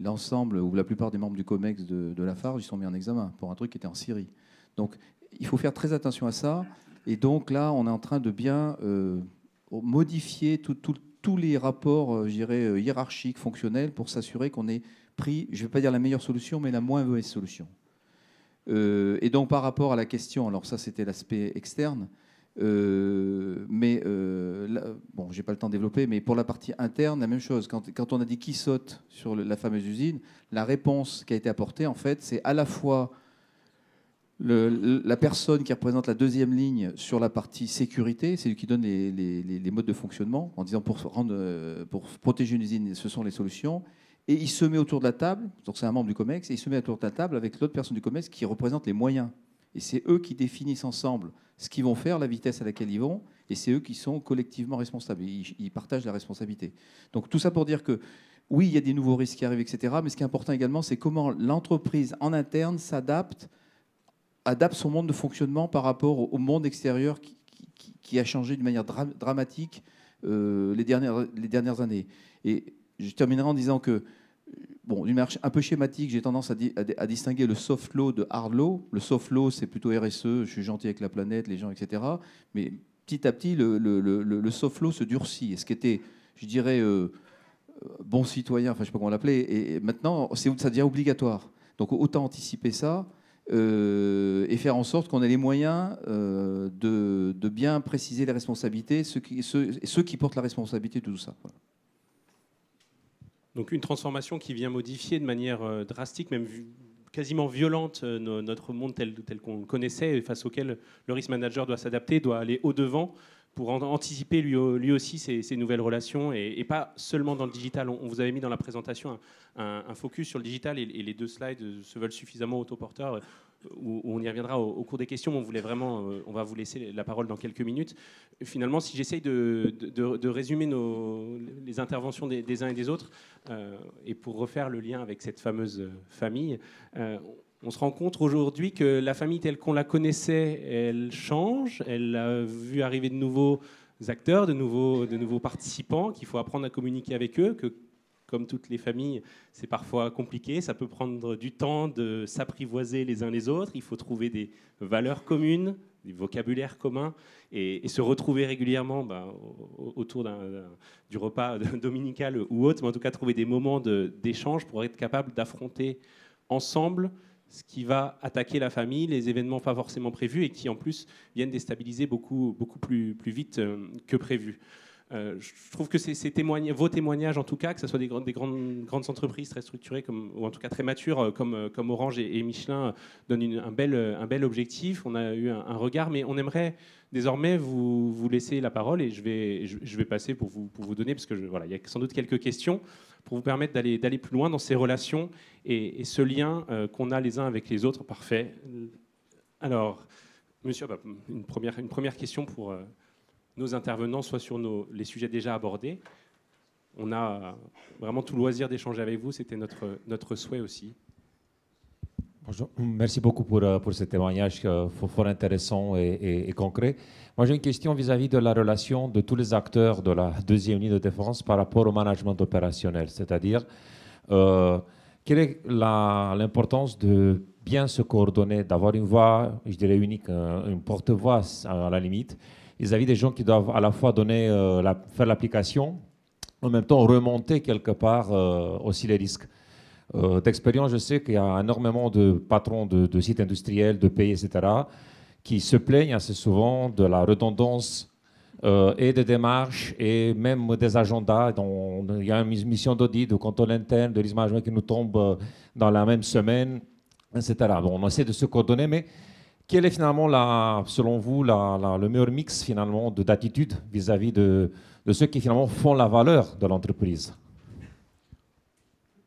l'ensemble ou la plupart des membres du COMEX de Lafarge, ils sont mis en examen pour un truc qui était en Syrie. Donc, il faut faire très attention à ça. Et donc là, on est en train de bien modifier tous les rapports, je dirais, hiérarchiques, fonctionnels, pour s'assurer qu'on ait pris, je ne vais pas dire la meilleure solution, mais la moins mauvaise solution. Et donc, par rapport à la question, alors ça, c'était l'aspect externe, là, bon, j'ai pas le temps de développer, mais pour la partie interne, la même chose. Quand on a dit qui saute sur la fameuse usine, la réponse qui a été apportée, en fait, c'est à la fois la personne qui représente la deuxième ligne sur la partie sécurité, c'est lui qui donne les modes de fonctionnement, en disant pour protéger une usine, ce sont les solutions. Et il se met autour de la table, donc c'est un membre du COMEX, et il se met autour de la table avec l'autre personne du COMEX qui représente les moyens. Et c'est eux qui définissent ensemble ce qu'ils vont faire, la vitesse à laquelle ils vont, et c'est eux qui sont collectivement responsables. Ils partagent la responsabilité. Donc tout ça pour dire que oui, il y a des nouveaux risques qui arrivent, etc. Mais ce qui est important également, c'est comment l'entreprise en interne adapte son monde de fonctionnement par rapport au monde extérieur qui a changé de manière dramatique les dernières années. Et je terminerai en disant que, bon, d'une manière un peu schématique, j'ai tendance à distinguer le soft law de hard law. Le soft law, c'est plutôt RSE, je suis gentil avec la planète, les gens, etc. Mais petit à petit, le soft law se durcit. Et ce qui était, je dirais, bon citoyen, enfin je ne sais pas comment l'appeler, et maintenant, ça devient obligatoire. Donc autant anticiper ça et faire en sorte qu'on ait les moyens de bien préciser les responsabilités, ceux qui portent la responsabilité de tout ça. Voilà. Donc une transformation qui vient modifier de manière drastique, même quasiment violente, notre monde tel qu'on le connaissait, face auquel le risk manager doit s'adapter, doit aller au-devant pour anticiper lui aussi ces nouvelles relations, et pas seulement dans le digital. On vous avait mis dans la présentation un focus sur le digital, et les deux slides se veulent suffisamment autoporteurs, où on y reviendra au cours des questions. On va vous laisser la parole dans quelques minutes. Finalement, si j'essaye de résumer les interventions des uns et des autres, et pour refaire le lien avec cette fameuse famille, on se rend compte aujourd'hui que la famille telle qu'on la connaissait, elle change. Elle a vu arriver de nouveaux acteurs, de nouveaux participants, qu'il faut apprendre à communiquer avec eux, que comme toutes les familles, c'est parfois compliqué. Ça peut prendre du temps de s'apprivoiser les uns les autres. Il faut trouver des valeurs communes, des vocabulaires communs, et se retrouver régulièrement autour du repas dominical ou autre, mais en tout cas trouver des moments d'échange pour être capable d'affronter ensemble ce qui va attaquer la famille, les événements pas forcément prévus et qui en plus viennent déstabiliser beaucoup plus vite que prévu. Je trouve que vos témoignages, en tout cas, que ce soit des grandes entreprises très structurées, ou en tout cas très matures, comme Orange et Michelin, donnent un bel objectif. On a eu un regard, mais on aimerait désormais vous laisser la parole, et je vais passer pour vous donner, parce que voilà, il y a sans doute quelques questions pour vous permettre d'aller plus loin dans ces relations et ce lien qu'on a les uns avec les autres. Parfait. Alors, monsieur, une première question pour nos intervenants, soit sur les sujets déjà abordés. On a vraiment tout loisir d'échanger avec vous, c'était notre souhait aussi. Bonjour. Merci beaucoup pour ce témoignage fort intéressant et concret. Moi, j'ai une question vis-à-vis de la relation de tous les acteurs de la deuxième ligne de défense par rapport au management opérationnel. C'est-à-dire, quelle est l'importance de bien se coordonner, d'avoir une voix, je dirais unique, une porte-voix à la limite, vis-à-vis des gens qui doivent à la fois faire l'application, en même temps remonter quelque part aussi les risques. D'expérience, je sais qu'il y a énormément de patrons de sites industriels, de pays, etc., qui se plaignent assez souvent de la redondance et des démarches et même des agendas. Il y a une mission d'audit, de contrôle interne, de risque management qui nous tombe dans la même semaine, etc. Bon, on essaie de se coordonner, mais quel est finalement, selon vous, le meilleur mix finalement d'attitude vis-à-vis de ceux qui finalement font la valeur de l'entreprise?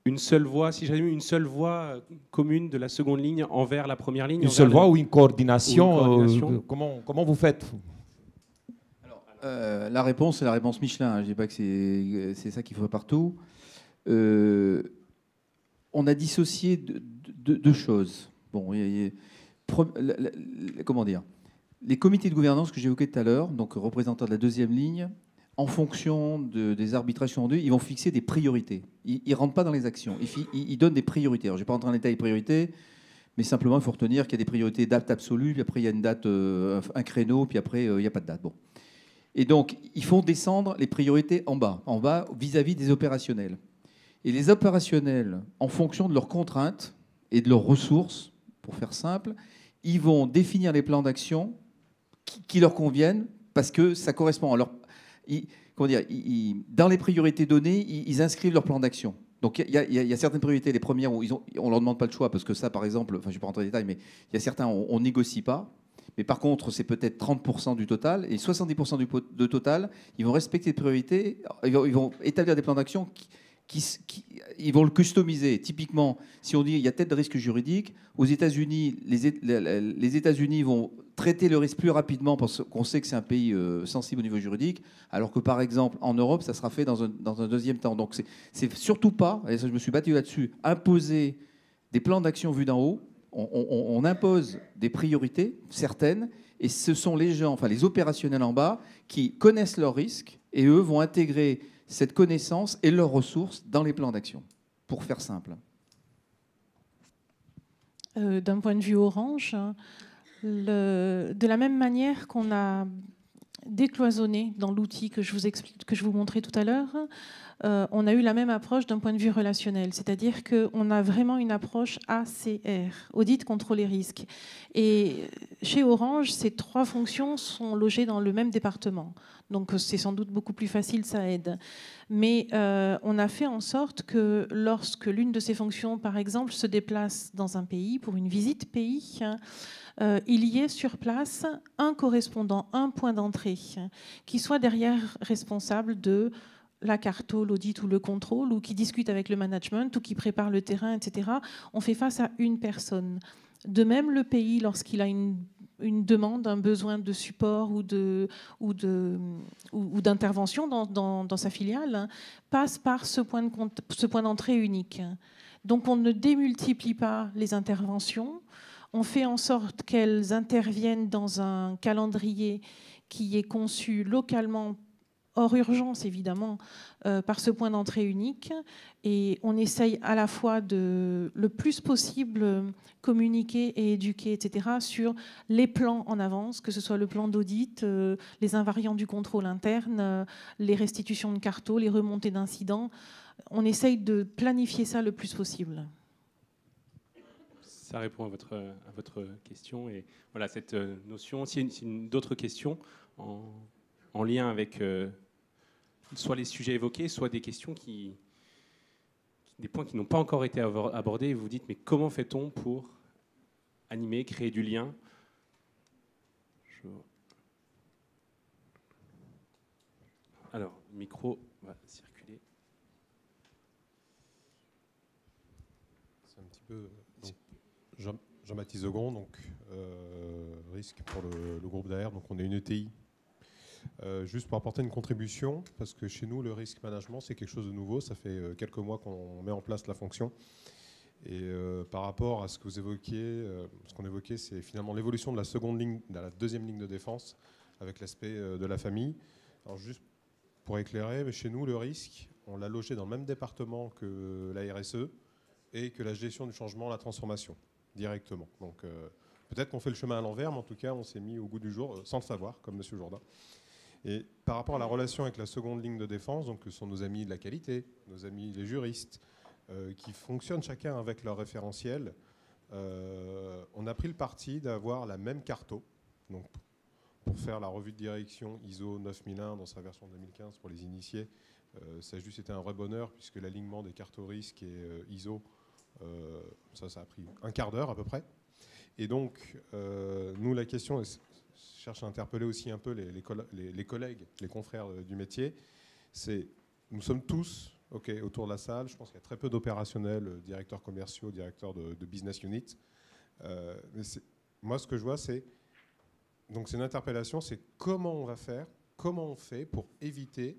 Une seule voix, si j'avais eu une seule voix commune de la seconde ligne envers la première ligne. Une seule voix ou une coordination, comment vous faites? Alors, la réponse, c'est la réponse Michelin. Je ne dis pas que c'est ça qu'il faut partout. On a dissocié deux choses. Bon, comment dire? Les comités de gouvernance que j'évoquais tout à l'heure, donc représentants de la deuxième ligne, en fonction des arbitrages rendus, ils vont fixer des priorités. Ils ne rentrent pas dans les actions. Ils donnent des priorités. Alors, je ne vais pas rentrer en détail des priorités, mais simplement, il faut retenir qu'il y a des priorités date absolue, puis après, il y a une date, un créneau, puis après, il n'y a pas de date. Bon. Et donc, ils font descendre les priorités en bas vis-à-vis des opérationnels. Et les opérationnels, en fonction de leurs contraintes et de leurs ressources, pour faire simple, ils vont définir les plans d'action qui leur conviennent parce que ça correspond à leur... dans les priorités données, ils inscrivent leur plan d'action. Donc il y a certaines priorités, les premières où on leur demande pas le choix parce que ça, par exemple, enfin je ne vais pas rentrer dans les détails, mais il y a certains où on négocie pas. Mais par contre, c'est peut-être 30% du total et 70% du total, ils vont respecter les priorités, ils vont établir des plans d'action ils vont le customiser. Typiquement, si on dit il y a peut-être de risques juridiques, aux États-Unis, les États-Unis vont traiter le risque plus rapidement parce qu'on sait que c'est un pays sensible au niveau juridique, alors que par exemple en Europe, ça sera fait dans un deuxième temps. Donc c'est surtout pas, et ça je me suis battu là-dessus, imposer des plans d'action vus d'en haut. On impose des priorités certaines, et ce sont les gens, enfin les opérationnels en bas, qui connaissent leurs risques et eux vont intégrer cette connaissance et leurs ressources dans les plans d'action, pour faire simple. D'un point de vue Orange, de la même manière qu'on a décloisonné dans l'outil que je vous montrais tout à l'heure, on a eu la même approche d'un point de vue relationnel, c'est-à-dire qu'on a vraiment une approche ACR, audit, contrôle et risque. Et chez Orange, ces trois fonctions sont logées dans le même département. Donc c'est sans doute beaucoup plus facile, ça aide. Mais on a fait en sorte que lorsque l'une de ces fonctions, par exemple, se déplace dans un pays pour une visite pays, il y ait sur place un correspondant, un point d'entrée, qui soit derrière responsable de la carto, l'audit ou le contrôle, ou qui discute avec le management, ou qui prépare le terrain, etc. On fait face à une personne. De même, le pays, lorsqu'il a une demande, un besoin de support ou d'intervention dans sa filiale, passe par ce point d'entrée unique. Donc on ne démultiplie pas les interventions, on fait en sorte qu'elles interviennent dans un calendrier qui est conçu localement, hors urgence évidemment, par ce point d'entrée unique, et on essaye à la fois de le plus possible communiquer et éduquer, etc., sur les plans en avance, que ce soit le plan d'audit, les invariants du contrôle interne, les restitutions de cartos, les remontées d'incidents. On essaye de planifier ça le plus possible. Ça répond à votre question. Et voilà, cette notion, c'est d'autres questions en lien avec soit les sujets évoqués, soit des questions des points qui n'ont pas encore été abordés. Et vous vous dites, mais comment fait-on pour animer, créer du lien ? Alors, le micro va circuler. C'est un petit peu... Jean-Baptiste Zegron, donc risque pour le groupe d'AR. Donc on est une ETI. Juste pour apporter une contribution, parce que chez nous, le risque management, c'est quelque chose de nouveau. Ça fait quelques mois qu'on met en place la fonction. Et par rapport à ce que vous évoquiez, ce qu'on évoquait, c'est finalement l'évolution de la deuxième ligne de défense avec l'aspect de la famille. Alors juste pour éclairer, mais chez nous, le risque, on l'a logé dans le même département que la RSE et que la gestion du changement, la transformation, directement. Donc peut-être qu'on fait le chemin à l'envers, mais en tout cas, on s'est mis au goût du jour, sans le savoir, comme M. Jourdain. Et par rapport à la relation avec la seconde ligne de défense, donc ce sont nos amis de la qualité, nos amis les juristes, qui fonctionnent chacun avec leur référentiel, on a pris le parti d'avoir la même carto, donc pour faire la revue de direction ISO 9001 dans sa version 2015 pour les initiés. Ça a juste été un vrai bonheur, puisque l'alignement des cartes risques et ISO, ça a pris un quart d'heure à peu près. Et donc, nous, la question, je cherche à interpeller aussi un peu les collègues, les confrères du métier, c'est, nous sommes tous autour de la salle, je pense qu'il y a très peu d'opérationnels, directeurs commerciaux, directeurs de business unit. Mais moi, ce que je vois, c'est une interpellation, c'est comment on va faire, comment on fait pour éviter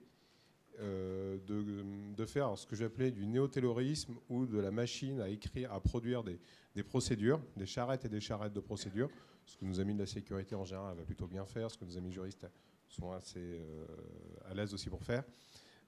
de faire ce que j'appelais du néo-taylorisme ou de la machine à écrire, à produire des procédures, des charrettes et des charrettes de procédures, ce que nos amis de la sécurité en général va plutôt bien faire, ce que nos amis juristes sont assez à l'aise aussi pour faire.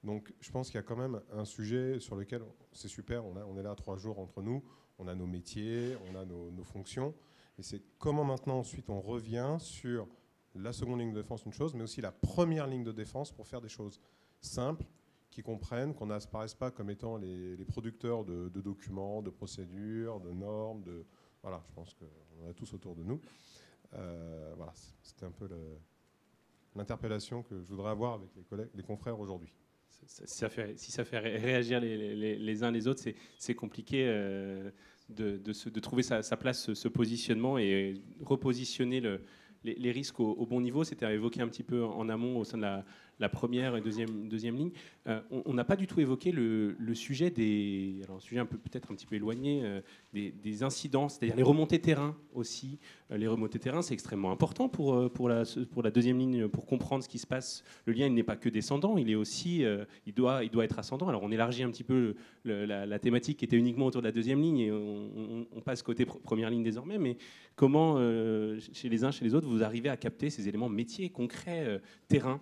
Donc je pense qu'il y a quand même un sujet sur lequel c'est super, on est là 3 jours entre nous, on a nos métiers, on a nos fonctions, et c'est comment maintenant ensuite on revient sur la seconde ligne de défense, une chose, mais aussi la première ligne de défense pour faire des choses simples, qui comprennent, qu'on n'apparaisse pas comme étant les producteurs de documents, de procédures, de normes, voilà, je pense qu'on en a tous autour de nous. Voilà, c'était un peu l'interpellation que je voudrais avoir avec les confrères aujourd'hui. Si ça fait réagir les uns les autres, c'est compliqué de trouver sa place, ce positionnement et repositionner les risques au bon niveau. C'était évoqué un petit peu en amont au sein de la première et deuxième ligne. On n'a pas du tout évoqué le sujet un sujet peut-être un petit peu éloigné, des incidents, c'est-à-dire les remontées terrain aussi. Les remontées terrain, c'est extrêmement important pour la deuxième ligne, pour comprendre ce qui se passe. Le lien, il n'est pas que descendant, il est aussi, il doit être ascendant. Alors on élargit un petit peu la thématique qui était uniquement autour de la deuxième ligne et on passe côté première ligne désormais. Mais comment, chez les uns, chez les autres, vous arrivez à capter ces éléments métiers, concrets, terrain ?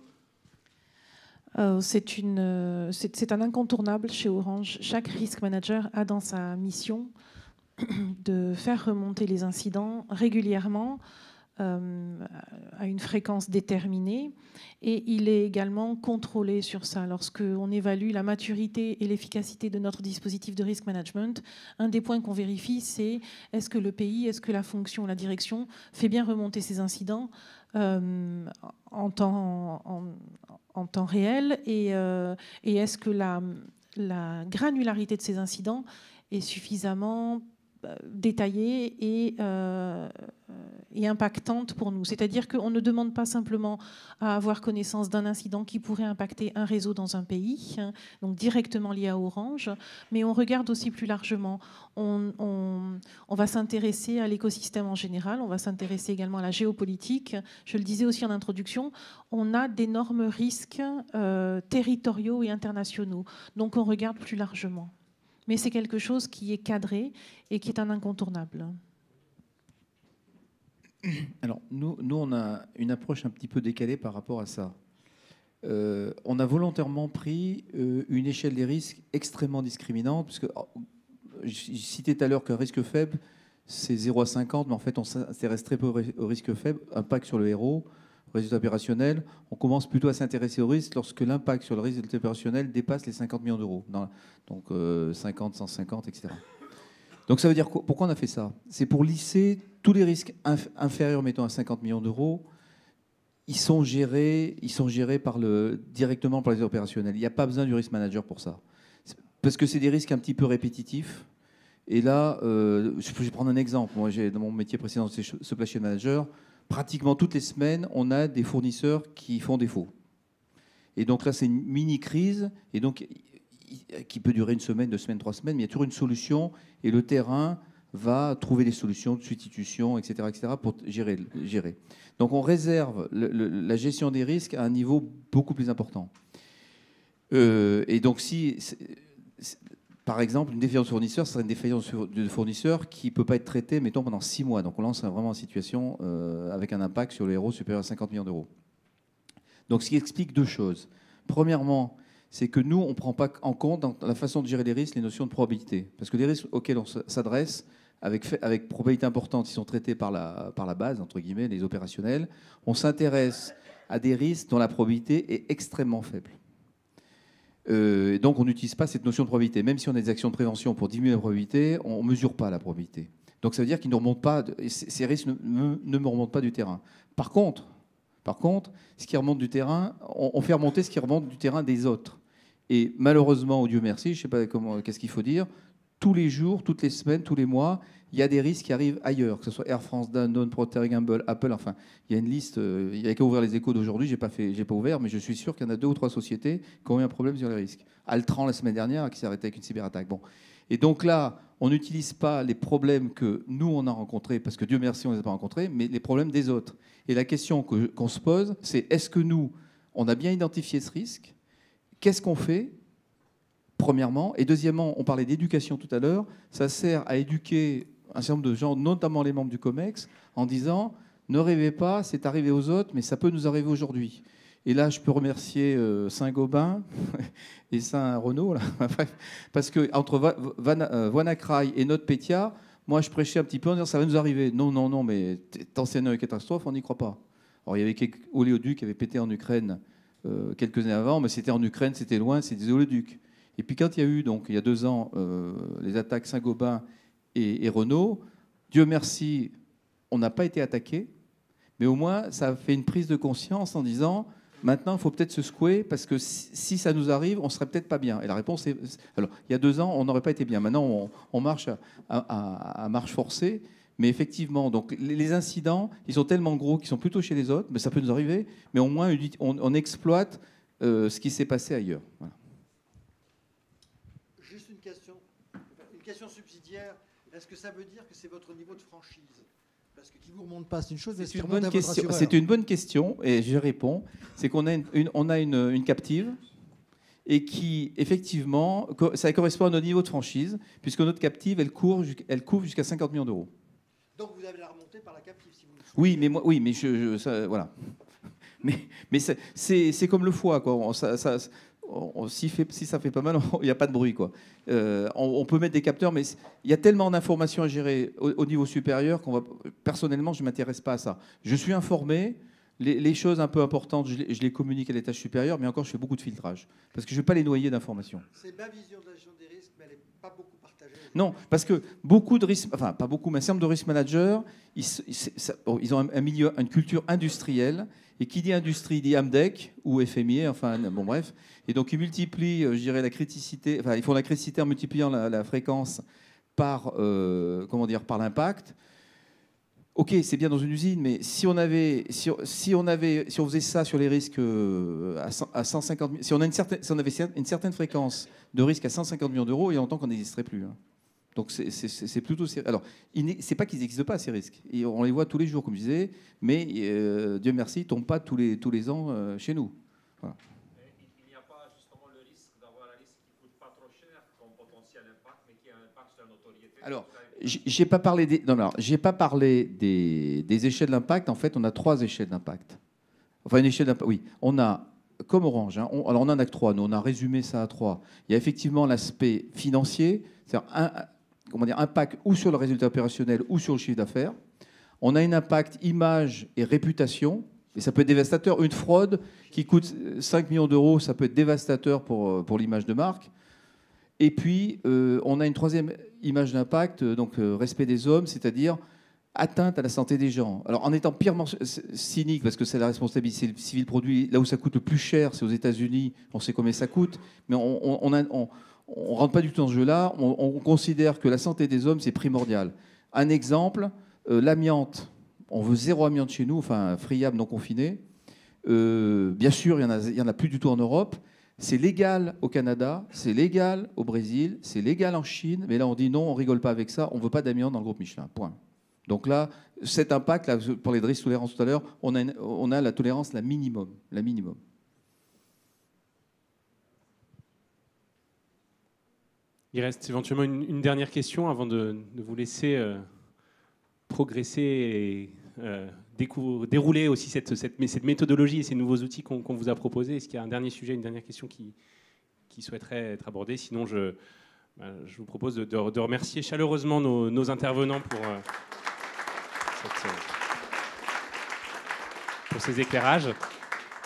C'est un incontournable chez Orange. Chaque risk manager a dans sa mission de faire remonter les incidents régulièrement à une fréquence déterminée, et il est également contrôlé sur ça. Lorsqu'on évalue la maturité et l'efficacité de notre dispositif de risk management, un des points qu'on vérifie, c'est est-ce que le pays, est-ce que la fonction, la direction fait bien remonter ces incidents en temps réel, et est-ce que la granularité de ces incidents est suffisamment détaillée et impactante pour nous. C'est-à-dire qu'on ne demande pas simplement à avoir connaissance d'un incident qui pourrait impacter un réseau dans un pays, donc directement lié à Orange, mais on regarde aussi plus largement. On va s'intéresser à l'écosystème en général, on va s'intéresser également à la géopolitique. Je le disais aussi en introduction, on a d'énormes risques territoriaux et internationaux, donc on regarde plus largement. Mais c'est quelque chose qui est cadré et qui est un incontournable. Alors, nous, on a une approche un petit peu décalée par rapport à ça. On a volontairement pris une échelle des risques extrêmement discriminante, puisque je citais tout à l'heure qu'un risque faible, c'est 0 à 50, mais en fait, on s'intéresse très peu au risque faible, impact sur le héros, résultat opérationnel. On commence plutôt à s'intéresser au risque lorsque l'impact sur le résultat opérationnel dépasse les 50 millions d'euros. Donc 50, 150, etc. Donc ça veut dire pourquoi on a fait ça? C'est pour lisser tous les risques inférieurs, mettons, à 50 millions d'euros. Ils sont gérés directement par les opérationnels. Il n'y a pas besoin du risk manager pour ça. Parce que c'est des risques un petit peu répétitifs. Et là, je vais prendre un exemple. Moi, dans mon métier précédent, c'est supply chain manager. Pratiquement toutes les semaines, on a des fournisseurs qui font défaut. Et donc là, c'est une mini-crise, et donc qui peut durer 1 semaine, 2 semaines, 3 semaines, mais il y a toujours une solution, et le terrain va trouver des solutions de substitution, etc., pour gérer. Donc on réserve la gestion des risques à un niveau beaucoup plus important. Et donc par exemple, une défaillance de fournisseur, ce serait une défaillance de fournisseur qui ne peut pas être traitée, mettons, pendant 6 mois. Donc on lance vraiment en situation avec un impact sur le héros supérieur à 50 millions d'euros. Donc ce qui explique 2 choses. Premièrement, c'est que nous, on ne prend pas en compte dans la façon de gérer les risques les notions de probabilité. Parce que les risques auxquels on s'adresse, avec probabilité importante, ils sont traités par la base, entre guillemets, les opérationnels. On s'intéresse à des risques dont la probabilité est extrêmement faible. Donc on n'utilise pas cette notion de probabilité. Même si on a des actions de prévention pour diminuer la probabilité, on ne mesure pas la probabilité. Donc ça veut dire qu'ils ne remontent pas, ces risques ne me remontent pas du terrain. Par contre, ce qui remonte du terrain, on fait remonter ce qui remonte du terrain des autres. Et malheureusement, oh Dieu merci, je ne sais pas qu'est-ce qu'il faut dire, tous les jours, toutes les semaines, tous les mois, il y a des risques qui arrivent ailleurs, que ce soit Air France, Danone, Procter & Gamble, Apple, enfin, il y a une liste, il n'y a qu'à ouvrir les échos d'aujourd'hui, j'ai pas ouvert, mais je suis sûr qu'il y en a 2 ou 3 sociétés qui ont eu un problème sur les risques. Altran, la semaine dernière, qui s'est arrêté avec une cyberattaque. Bon. Et donc là, on n'utilise pas les problèmes que nous, on a rencontrés, parce que Dieu merci, on ne les a pas rencontrés, mais les problèmes des autres. Et la question qu'on se pose, c'est est-ce que nous, on a bien identifié ce risque? Qu'est-ce qu'on fait? Premièrement. Et deuxièmement, on parlait d'éducation tout à l'heure. Ça sert à éduquer un certain nombre de gens, notamment les membres du COMEX, en disant ne rêvez pas, c'est arrivé aux autres, mais ça peut nous arriver aujourd'hui. Et là, je peux remercier Saint-Gobain et Saint-Renaud, parce que entre Wanakrai et NotPetya, moi, je prêchais un petit peu en disant ça va nous arriver. Non, non, non, mais t'enseignes une catastrophe, on n'y croit pas. Alors, il y avait quelques oléoducs qui avaient pété en Ukraine quelques années avant, mais c'était en Ukraine, c'était loin, c'est des oléoducs. Et puis quand il y a eu, donc, il y a 2 ans, les attaques Saint-Gobain et Renault, Dieu merci, on n'a pas été attaqué, mais au moins, ça a fait une prise de conscience en disant, maintenant, il faut peut-être se secouer, parce que si ça nous arrive, on ne serait peut-être pas bien. Et la réponse est... Alors, il y a 2 ans, on n'aurait pas été bien. Maintenant, on marche à marche forcée. Mais effectivement, donc, les incidents, ils sont tellement gros qu'ils sont plutôt chez les autres, mais ça peut nous arriver, mais au moins, on exploite ce qui s'est passé ailleurs. Voilà. Juste une question subsidiaire. Est-ce que ça veut dire que c'est votre niveau de franchise? Parce que qui vous remonte pas, c'est une chose. C'est une bonne question. C'est une bonne question et je réponds. C'est qu'on a une captive et qui effectivement ça correspond à notre niveau de franchise puisque notre captive elle couvre jusqu'à 50 millions d'euros. Donc vous avez la remontée par la captive si vous le souhaitez. Oui, mais ça, voilà. Mais c'est comme le foie quoi. Si ça fait pas mal, il n'y a pas de bruit quoi. On peut mettre des capteurs, mais il y a tellement d'informations à gérer au niveau supérieur personnellement, je ne m'intéresse pas à ça. Je suis informé, les choses un peu importantes, je les communique à l'étage supérieur, mais encore, je fais beaucoup de filtrage parce que je ne vais pas les noyer d'informations. C'est ma vision de la gestion des risques, mais elle n'est pas beaucoup partagée. Non, parce que beaucoup de risques, enfin pas beaucoup, mais un certain nombre de risk managers, ils ont un milieu, une culture industrielle. Et qui dit industrie dit AMDEC ou FMI, enfin bon bref. Et donc ils multiplient, je dirais, la criticité, enfin ils font la criticité en multipliant la fréquence par, par l'impact. Ok, c'est bien dans une usine, mais si on faisait ça sur les risques à 150 000, si on avait une certaine fréquence de risque à 150 millions d'euros, il y a longtemps qu'on n'existerait plus. Hein. Donc c'est plutôt... Alors, c'est pas qu'ils n'existent pas, ces risques. Et on les voit tous les jours, comme je disais, mais Dieu merci, ils ne tombent pas tous les ans chez nous. Voilà. Il n'y a pas justement le risque d'avoir un risque qui ne coûte pas trop cher comme potentiel impact, mais qui a un impact sur la notoriété. Alors, j'ai pas parlé des échelles d'impact. En fait, on a 3 échelles d'impact. Enfin, une échelle d'impact, oui. On a, comme Orange, hein, alors on en a que 3. Nous, on a résumé ça à 3. Il y a effectivement l'aspect financier, c'est-à-dire impact ou sur le résultat opérationnel ou sur le chiffre d'affaires. On a un impact image et réputation, et ça peut être dévastateur. Une fraude qui coûte 5 millions d'euros, ça peut être dévastateur pour l'image de marque. Et puis, on a une 3e image d'impact, donc respect des hommes, c'est-à-dire atteinte à la santé des gens. Alors, en étant purement cynique, parce que c'est la responsabilité civile produit, là où ça coûte le plus cher, c'est aux États-Unis, on sait combien ça coûte, mais on ne rentre pas du tout dans ce jeu-là. On considère que la santé des hommes, c'est primordial. Un exemple, l'amiante. On veut 0 amiante chez nous, enfin friable, non confiné. Bien sûr, il n'y en a plus du tout en Europe. C'est légal au Canada, c'est légal au Brésil, c'est légal en Chine. Mais là, on dit non, on ne rigole pas avec ça. On ne veut pas d'amiante dans le groupe Michelin. Point. Donc là, cet impact, là, pour les risques tolérance tout à l'heure, on a la tolérance la minimum. La minimum. Il reste éventuellement une dernière question avant de vous laisser progresser et dérouler aussi cette méthodologie et ces nouveaux outils qu'on vous a proposés. Est-ce qu'il y a un dernier sujet, une dernière question qui souhaiterait être abordée? Sinon, je vous propose de remercier chaleureusement nos intervenants pour ces éclairages.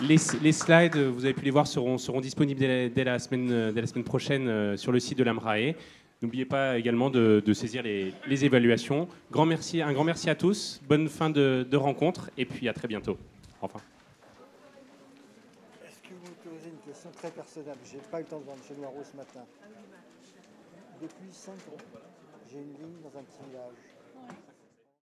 Les slides, vous avez pu les voir, seront disponibles dès la semaine prochaine sur le site de l'AMRAE. N'oubliez pas également de saisir les évaluations. Un grand merci à tous, bonne fin de rencontre et puis à très bientôt. Enfin. Est-ce que vous me posez une question très personnelle? Je n'ai pas eu le temps de voir M. Noireau ce matin. Depuis 5 ans, j'ai une ligne dans un petit village.